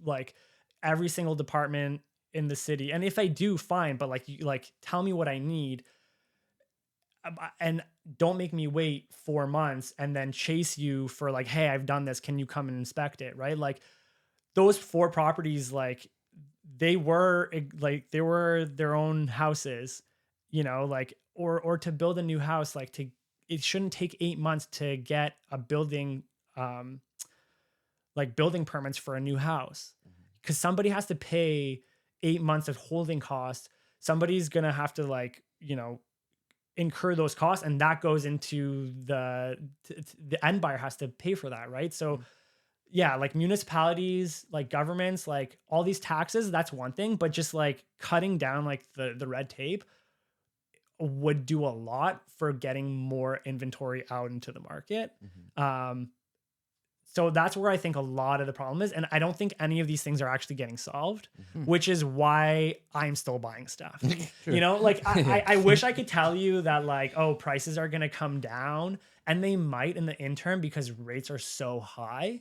like every single department in the city? And if I do, fine, but like tell me what I need, and don't make me wait 4 months and then chase you for, like, hey, I've done this, can you come and inspect it, right? Like, those 4 properties, like, they were their own houses, you know, like, or to build a new house, like, it shouldn't take 8 months to get a building, like, building permits for a new house, because somebody has to pay 8 months of holding costs. Somebody's gonna have to, like, you know, incur those costs, and that goes into the end buyer has to pay for that, right? So yeah, like, municipalities, like, governments, like, all these taxes, that's one thing, but just, like, cutting down, like, the red tape would do a lot for getting more inventory out into the market. So that's where I think a lot of the problem is. And I don't think any of these things are actually getting solved, which is why I'm still buying stuff. You know, like I wish I could tell you that like, oh, prices are going to come down, and they might in the interim because rates are so high.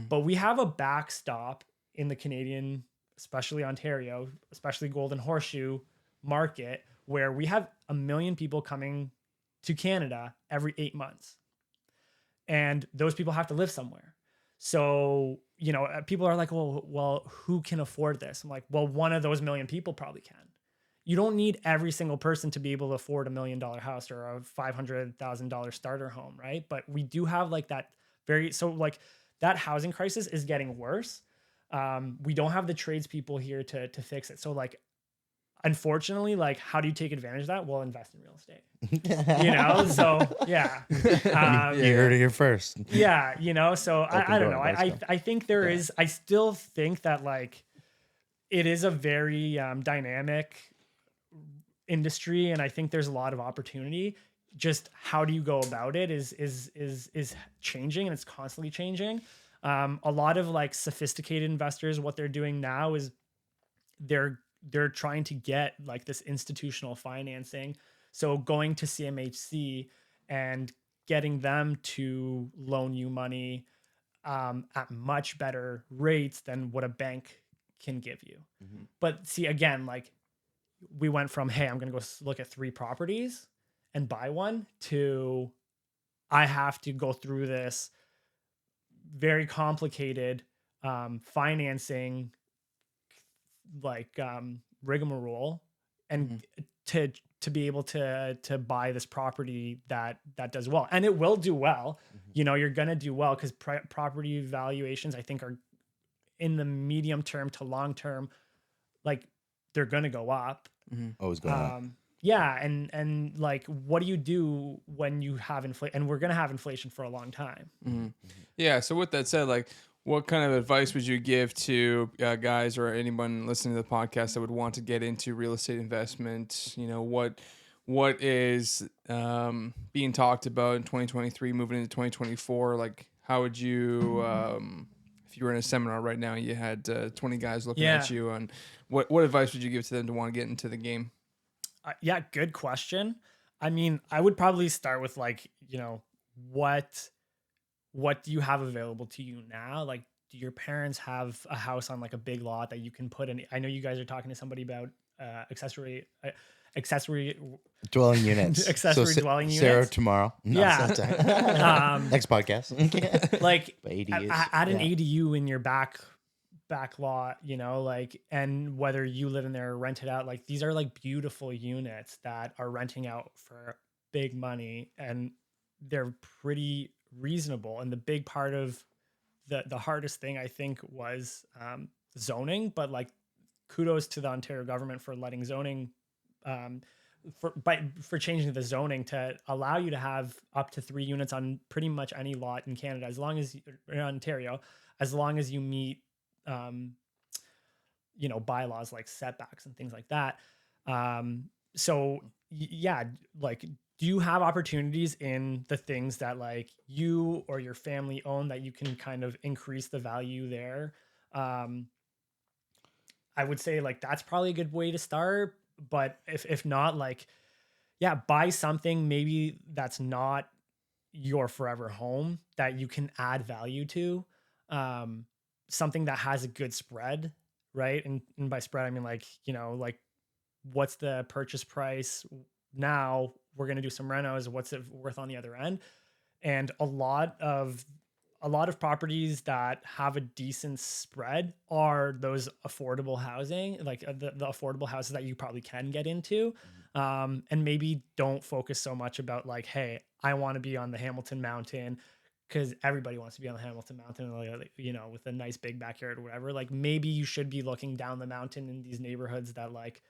But we have a backstop in the Canadian, especially Ontario, especially Golden Horseshoe market, where we have 1 million people coming to Canada every 8 months. And those people have to live somewhere. So, you know, people are like, well, who can afford this? I'm like, well, one of those 1 million people probably can. You don't need every single person to be able to afford $1 million house or a $500,000 starter home, right? But we do have like that that housing crisis is getting worse. We don't have the tradespeople here to fix it. So like, unfortunately, like, how do you take advantage of that? Well, invest in real estate. You know, so yeah. You heard it here first. Yeah, you know, so I don't know. I think there is. I still think that like it is a very dynamic industry, and I think there's a lot of opportunity. Just how do you go about it is changing, and it's constantly changing. A lot of like sophisticated investors, what they're doing now is they're trying to get like this institutional financing. So going to CMHC and getting them to loan you money at much better rates than what a bank can give you. But see, again, like we went from, hey, I'm going to go look at 3 properties and buy one, to I have to go through this very complicated financing like rigmarole and to be able to buy this property that does well, and it will do well. You know, you're gonna do well because property valuations, I think, are in the medium term to long term, like they're gonna go up. Always going up. Yeah, and like, what do you do when you have inflation? And we're gonna have inflation for a long time. Yeah. So with that said, like, what kind of advice would you give to guys or anyone listening to the podcast that would want to get into real estate investment? You know, what is being talked about in 2023, moving into 2024? Like, how would you, if you were in a seminar right now, you had 20 guys looking at you, and what advice would you give to them to want to get into the game? Yeah, good question. I mean, I would probably start with like, you know, what do you have available to you now? Like, do your parents have a house on like a big lot that you can put in? I know you guys are talking to somebody about accessory dwelling units. Dwelling units. Sarah tomorrow. No, Yeah. next podcast. Like ADUs. add an ADU in your back lot, you know, like, and whether you live in there or rent it out, like these are like beautiful units that are renting out for big money, and they're pretty reasonable. And the big part of the hardest thing, I think, was zoning, but like kudos to the Ontario government for letting zoning for changing the zoning to allow you to have up to 3 units on pretty much any lot in Canada, as long as in Ontario, as long as you meet you know, bylaws like setbacks and things like that. So yeah, like, do you have opportunities in the things that like you or your family own that you can kind of increase the value there? I would say like that's probably a good way to start. But if not, like, yeah, buy something maybe that's not your forever home that you can add value to. Something that has a good spread, right? And by spread, I mean like, you know, like what's the purchase price now? We're going to do some renos. What's it worth on the other end? And a lot of properties that have a decent spread are those affordable housing, like the affordable houses that you probably can get into. And maybe don't focus so much about like, hey, I want to be on the Hamilton Mountain, because everybody wants to be on the Hamilton Mountain, like, you know, with a nice big backyard or whatever. Like, maybe you should be looking down the mountain in these neighborhoods that, like,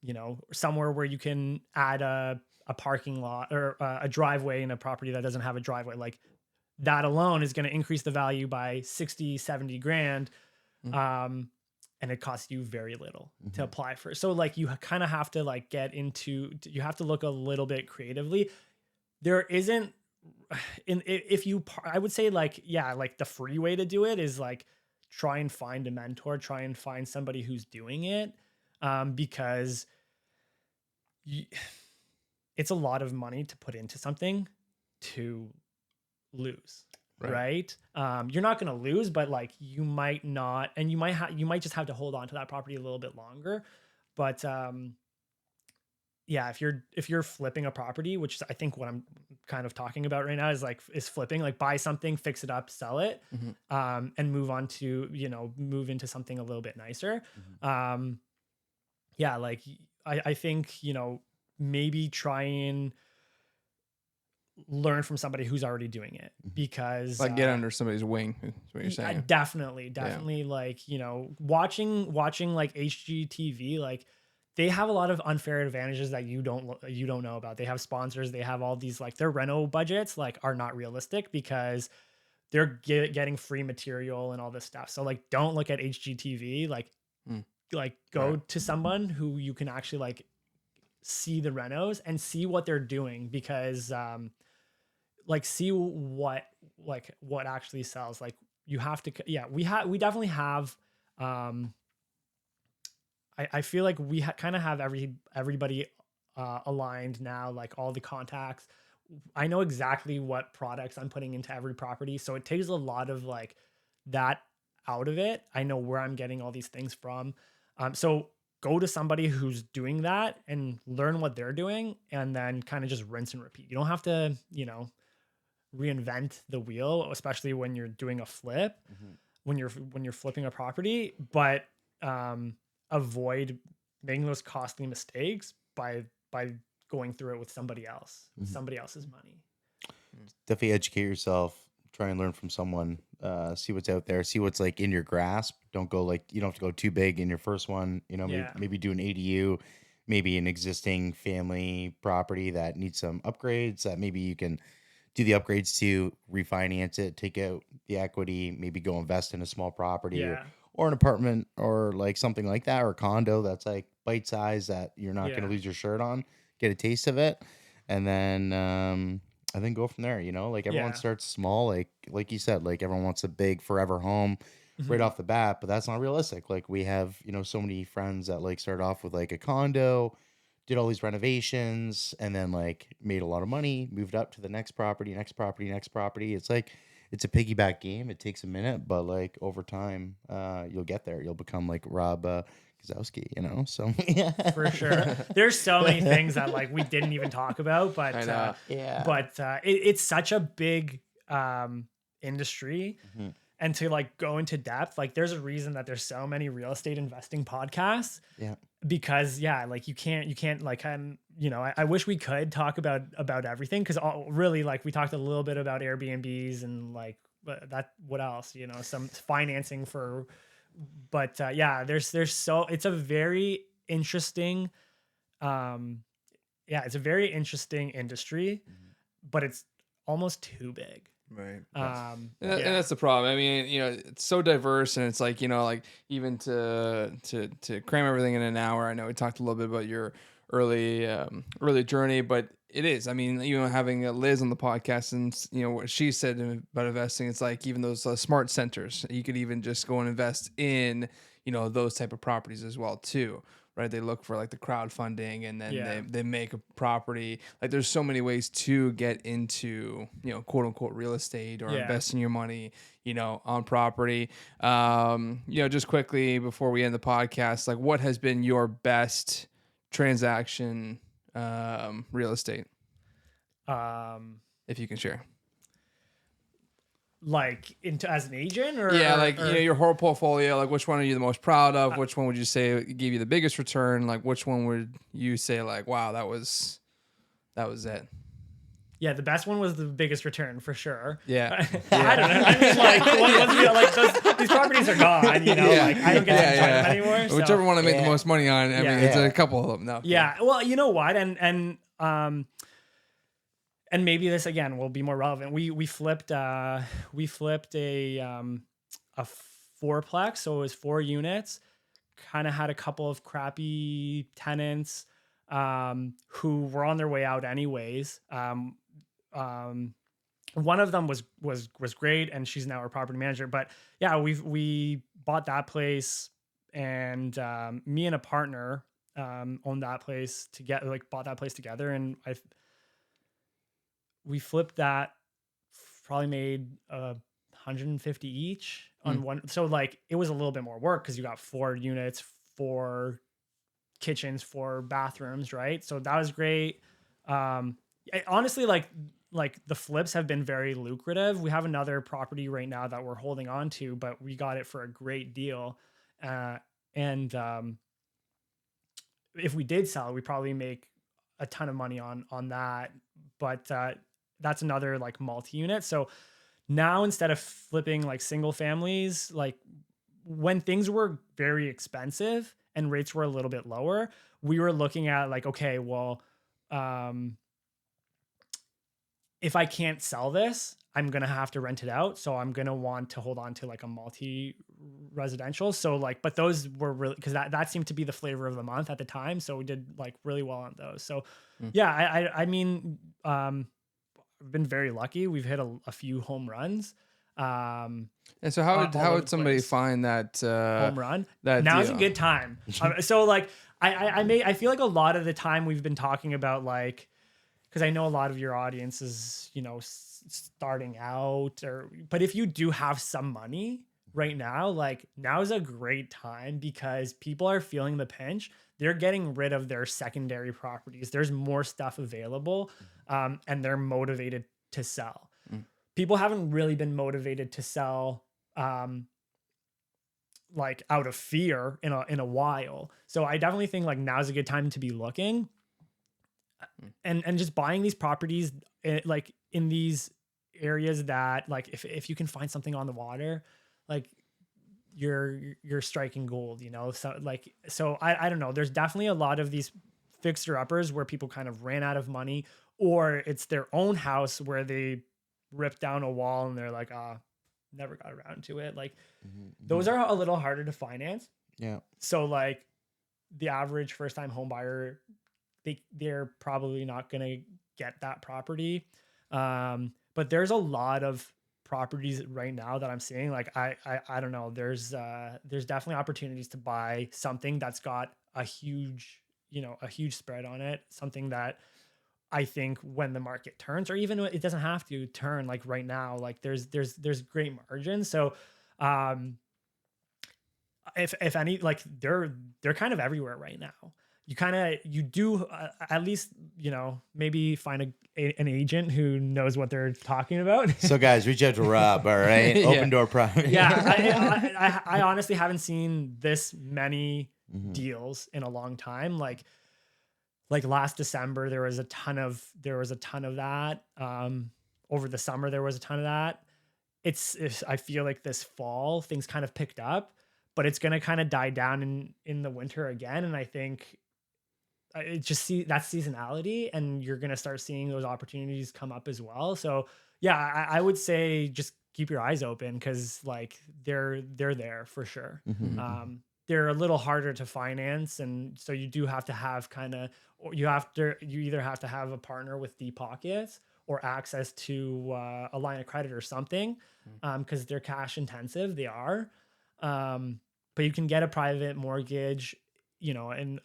you know, somewhere where you can add a parking lot or a driveway in a property that doesn't have a driveway. Like, that alone is going to increase the value by 60, 70 grand. And it costs you very little to apply for. So like, you kind of have to like you have to look a little bit creatively. There isn't I would say like, yeah, like the free way to do it is like try and find a mentor, try and find somebody who's doing it. Because it's a lot of money to put into something to lose. Right. You're not going to lose, but like you might not, and you might just have to hold on to that property a little bit longer. But, yeah, if you're flipping a property, which is I think what I'm kind of talking about right now is flipping, like buy something, fix it up, sell it, and move on to, move into something a little bit nicer. Yeah, like I think, maybe try and learn from somebody who's already doing it, because like get under somebody's wing is what you're saying. Definitely. Yeah. Like, watching like HGTV, like they have a lot of unfair advantages that you don't know about. They have sponsors. They have all these, like their reno budgets like are not realistic because they're getting free material and all this stuff. So like, don't look at HGTV. Like go to someone who you can actually like see the renos and see what they're doing, because like see what actually sells. Like you have to, we definitely have, I feel like we kind of have everybody aligned now, like all the contacts. I know exactly what products I'm putting into every property. So it takes a lot of like that out of it. I know where I'm getting all these things from. So go to somebody who's doing that and learn what they're doing, and then kind of just rinse and repeat. You don't have to, reinvent the wheel, especially when you're doing a flip, when you're flipping a property, but avoid making those costly mistakes by going through it with somebody else, somebody else's money. Definitely educate yourself, try and learn from someone, see what's out there, see what's like in your grasp. Don't go like, you don't have to go too big in your first one, maybe do an ADU, maybe an existing family property that needs some upgrades that maybe you can do the upgrades to, refinance it, take out the equity, maybe go invest in a small property or an apartment or like something like that, or a condo that's like bite size that you're not going to lose your shirt on, get a taste of it. And then go from there, like everyone starts small, like you said, like everyone wants a big forever home right off the bat, but that's not realistic. Like we have, so many friends that like started off with like a condo, did all these renovations, and then like made a lot of money, moved up to the next property. It's like, it's a piggyback game. It takes a minute, but like over time, you'll get there. You'll become like Rob Kasowski, so yeah. For sure. There's so many things that like we didn't even talk about, but it's such a big industry. And to like go into depth, like there's a reason that there's so many real estate investing podcasts. Yeah. Because like you can't like, I wish we could talk about everything. Cause really like we talked a little bit about Airbnbs and like, that, what else, some financing for, but there's so, it's a very interesting, it's a very interesting industry, but it's almost too big. Right. And that's the problem. I mean, it's so diverse, and it's like, like even to cram everything in an hour. I know we talked a little bit about your early journey, but it is. I mean, even having Liz on the podcast and, what she said about investing, it's like even those smart centers, you could even just go and invest in, those type of properties as well too. Right, they look for like the crowdfunding, and then they make a property. Like there's so many ways to get into, quote unquote real estate or investing your money, on property. Just quickly before we end the podcast, like what has been your best transaction, real estate? If you can share. Like into as an agent, or your whole portfolio, like which one are you the most proud of? Which one would you say gave you the biggest return? Like which one would you say like, wow, that was it? Yeah, the best one was the biggest return for sure. Yeah. I don't know. I mean, like these properties are gone, like I don't get to enjoy them anymore. So. Whichever one I made the most money on. I mean, it's a couple of them. No. Yeah. Well, you know what? And maybe this again will be more relevant. We flipped a fourplex, so it was 4 units. Kind of had a couple of crappy tenants who were on their way out anyways. one of them was great, and she's now our property manager. But yeah, we bought that place, and me and a partner owned that place together, like bought that place together, and we flipped that, probably made 150 each on one. So like it was a little bit more work because you got 4 units, 4 kitchens, 4 bathrooms, right? So that was great. Honestly, like the flips have been very lucrative. We have another property right now that we're holding on to, but we got it for a great deal. And if we did sell, we probably make a ton of money on that. But that's another like multi-unit. So now instead of flipping like single families, like when things were very expensive and rates were a little bit lower, we were looking at like, okay, well, if I can't sell this, I'm going to have to rent it out. So I'm going to want to hold on to like a multi-residential. So like, but those were really, because that seemed to be the flavor of the month at the time. So we did like really well on those. So yeah, I mean, I've been very lucky. We've hit a few home runs. And so how would somebody find that home run? That now's deal? A good time. So like I feel like a lot of the time we've been talking about like, because I know a lot of your audience is, you know, starting out, but if you do have some money right now, like now is a great time because people are feeling the pinch. They're getting rid of their secondary properties. There's more stuff available, and they're motivated to sell. People haven't really been motivated to sell like out of fear in a while. So I definitely think like now's a good time to be looking and just buying these properties like in these areas that like if you can find something on the water, like you're striking gold, you know? So like, so I don't know. There's definitely a lot of these fixer uppers where people kind of ran out of money, or it's their own house where they ripped down a wall and they're like, never got around to it. Like those are a little harder to finance. Yeah. So like the average first time home buyer, they're probably not going to get that property. But there's a lot of properties right now that I'm seeing. Like, I don't know. There's definitely opportunities to buy something that's got a huge spread on it. Something that I think when the market turns, or even it doesn't have to turn, like right now, like there's great margins. So, if any, like they're kind of everywhere right now. You do at least, you know, maybe find an agent who knows what they're talking about. So guys, reach out to Rob. All right. Open door property. Yeah. I honestly haven't seen this many deals in a long time. Like last December, there was a ton of that. Over the summer, there was a ton of that. I feel like this fall things kind of picked up, but it's going to kind of die down in the winter again. And I think it just see that seasonality, and you're going to start seeing those opportunities come up as well. So yeah, I would say just keep your eyes open, because like they're there for sure. They're a little harder to finance, and so you do have to have you either have to have a partner with deep pockets or access to a line of credit or something, because they're cash intensive. They are, but you can get a private mortgage, you know, and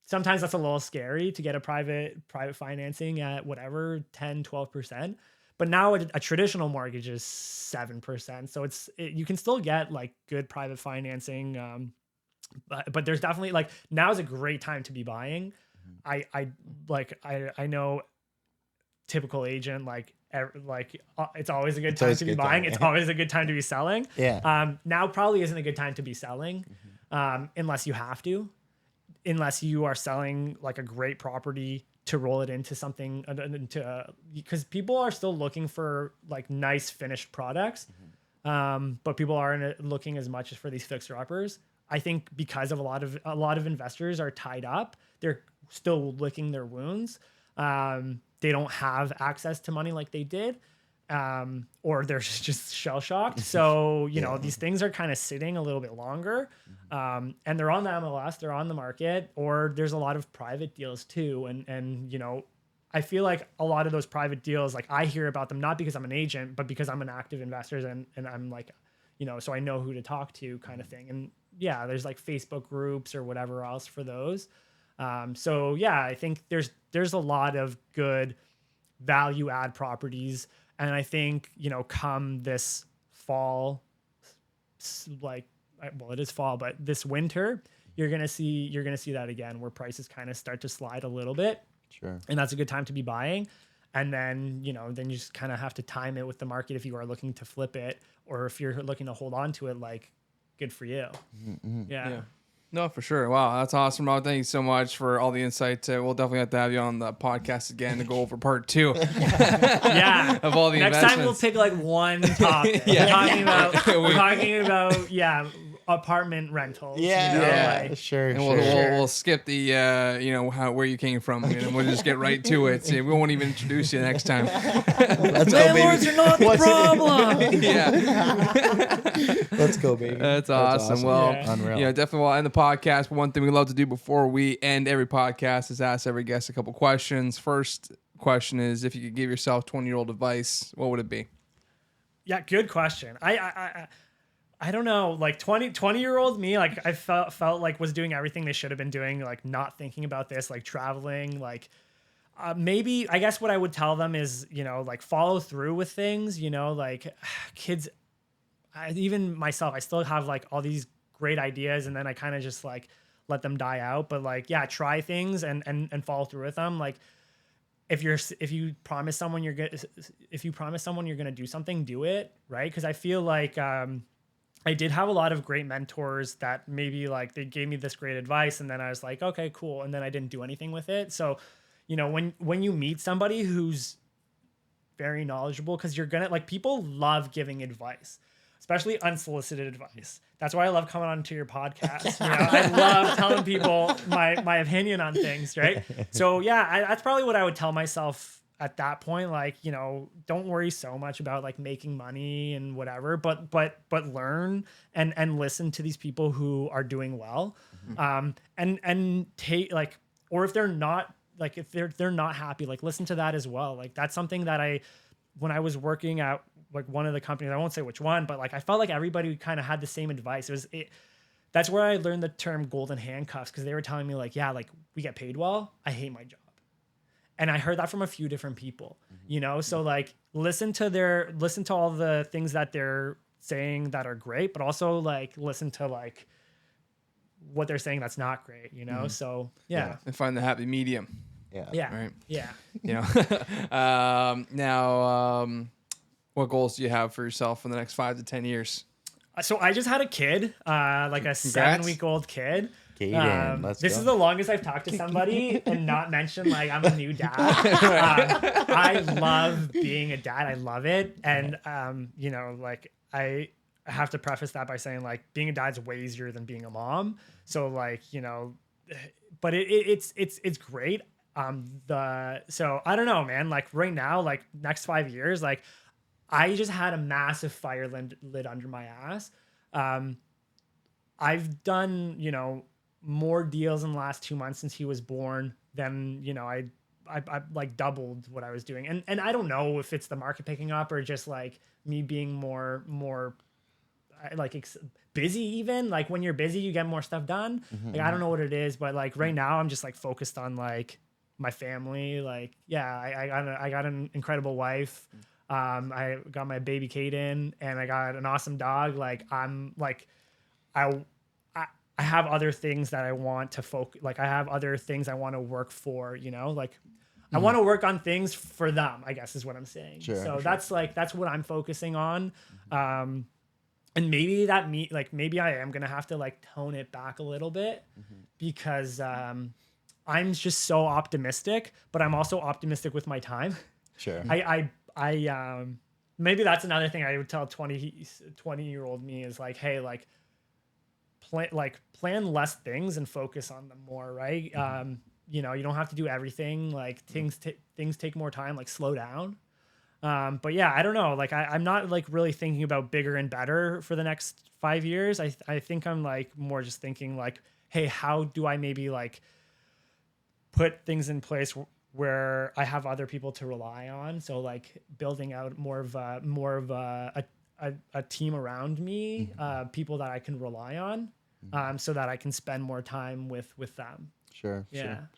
sometimes that's a little scary to get a private financing at whatever 10-12%. But now a traditional mortgage is 7%. So you can still get like good private financing. But there's definitely like, now is a great time to be buying. I know typical agent, it's always a good time to be buying. It's always a good time to be selling. Yeah. Now probably isn't a good time to be selling, unless you have to, unless you are selling like a great property to roll it into something, because people are still looking for like nice finished products. But people aren't looking as much as for these fixer uppers. I think because of a lot of investors are tied up, they're still licking their wounds. They don't have access to money like they did, or they're just shell shocked. So, you know, these things are kind of sitting a little bit longer, and they're on the MLS, they're on the market, or there's a lot of private deals too. And, you know, I feel like a lot of those private deals, like I hear about them not because I'm an agent, but because I'm an active investor and I'm like, so I know who to talk to kind of thing. And yeah, there's like Facebook groups or whatever else for those. So yeah, I think there's a lot of good value add properties. And I think, come this fall, like, well, it is fall, but this winter, you're going to see that again, where prices kind of start to slide a little bit. Sure. And that's a good time to be buying. And then, then you just kind of have to time it with the market if you are looking to flip it, or if you're looking to hold on to it, like, good for you. Mm-hmm. Yeah. No, for sure. Wow, that's awesome, Rob. Thank you so much for all the insight. We'll definitely have to have you on the podcast again to go over part 2. Yeah. Of all the Next investments. time we'll pick like one topic. Yeah. We're talking about apartment rentals. Sure. And we'll skip the where you came from, and we'll just get right to it. See, we won't even introduce you next time. Landlords are not the problem. Yeah. Let's go, baby. That's awesome. Well, Unreal. definitely we'll end the podcast. But one thing we love to do before we end every podcast is ask every guest a couple questions. First question is, if you could give yourself 20-year-old advice, what would it be? Yeah, good question. I don't know, like 20-year-old me, like I felt like was doing everything they should have been doing, like not thinking about this, like traveling, like maybe, I guess what I would tell them is, like follow through with things, like kids, even myself, I still have like all these great ideas, and then I kind of just like let them die out. But like, yeah, try things and follow through with them. Like if you promise someone you're going to do something, do it, right? Because I feel like I did have a lot of great mentors that maybe like they gave me this great advice, and then I was like, okay, cool, and then I didn't do anything with it. So, when you meet somebody who's very knowledgeable, because you're gonna, like, people love giving advice, especially unsolicited advice. That's why I love coming onto your podcast. I love telling people my opinion on things, right? So yeah, that's probably what I would tell myself at that point. Like, don't worry so much about like making money and whatever, but learn and listen to these people who are doing well. And take, like, or if they're not, like, if they're not happy, like, listen to that as well. Like, that's something that when I was working at like one of the companies, I won't say which one, but like I felt like everybody kind of had the same advice. That's where I learned the term golden handcuffs, because they were telling me like, yeah, like, we get paid well, I hate my job. And I heard that from a few different people, so like listen to all the things that they're saying that are great, but also like listen to like what they're saying that's not great, So yeah. And find the happy medium. Yeah. Right. Yeah. Now, what goals do you have for yourself in the next 5 to 10 years? So I just had a kid, like a 7-week-old kid. This is the longest I've talked to somebody and not mentioned like I'm a new dad. I love being a dad. I love it. And, like I have to preface that by saying like being a dad's way easier than being a mom. So like, but it's great. So I don't know, man, like right now, like next 5 years, like I just had a massive fire lit under my ass. I've done, more deals in the last 2 months since he was born than, I like doubled what I was doing. And I don't know if it's the market picking up or just like me being more like busy. Even like when you're busy, you get more stuff done. Like, I don't know what it is, but like right now I'm just like focused on like my family. Like, yeah, I got an incredible wife. I got my baby Kaden, and I got an awesome dog. Like, I'm like, I have other things that I want to focus. Like, I have other things I want to work for, like I want to work on things for them, I guess is what I'm saying. So that's what I'm focusing on. And maybe maybe I am going to have to like tone it back a little bit because, I'm just so optimistic, but I'm also optimistic with my time. Sure. I maybe that's another thing I would tell 20-year-old me is like, hey, like plan less things and focus on them more, right? You don't have to do everything. Like things take more time, like slow down. But yeah, I don't know. Like I'm not like really thinking about bigger and better for the next 5 years. I think I'm like more just thinking like, hey, how do I maybe like put things in place where I have other people to rely on. So like building out more of a team around me, people that I can rely on, so that I can spend more time with them. Sure. Yeah. Sure.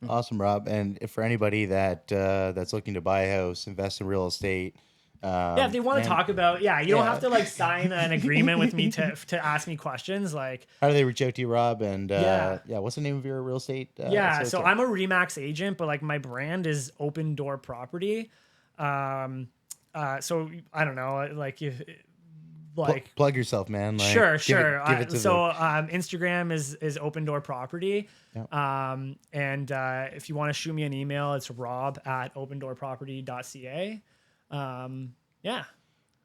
Awesome, Rob. And if for anybody that that's looking to buy a house, invest in real estate. If they want to talk about, you don't have to like sign an agreement with me to ask me questions. Like, how do they reach out to you, Rob? And what's the name of your real estate? So I'm a Remax agent, but like my brand is Open Door Property. So I don't know, like if like plug yourself, man. Like, sure. Give it to Instagram is Open Door Property. Yep. And if you want to shoot me an email, it's rob@opendoorproperty.ca. Yeah.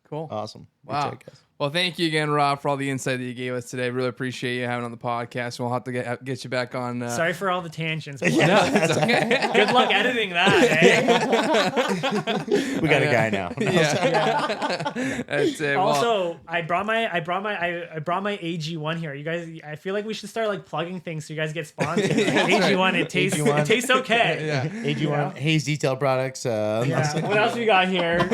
Cool. Awesome. Wow. Well, thank you again, Rob, for all the insight that you gave us today. Really appreciate you having on the podcast. We'll have to get you back on. Sorry for all the tangents. No, it's okay. Good luck editing that. We got a guy now. That's it. Also, I brought my AG1 here. You guys, I feel like we should start like plugging things so you guys get sponsored. Like, AG1, it tastes okay. Yeah. AG1 Haze Detail Products. What else we got here?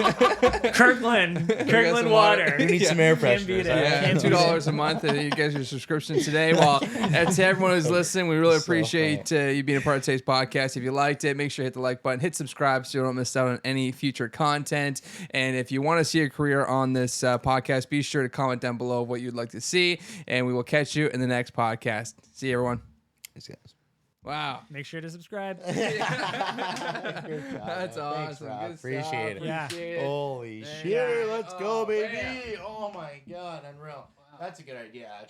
Kirkland Water. We need some air fresheners. $2 a month, and you get your subscription today. Well, to everyone who's listening, we really appreciate you being a part of today's podcast. If you liked it, make sure you hit the like button, hit subscribe so you don't miss out on any future content. And if you want to see a career on this podcast, be sure to comment down below what you'd like to see, and we will catch you in the next podcast. See you, everyone. Thanks, guys. Wow. Make sure to subscribe. That's awesome. Thanks, Rob. Good Appreciate it. Yeah. Holy shit. Let's go, baby. Oh, my God. Unreal. Wow. That's a good idea, actually.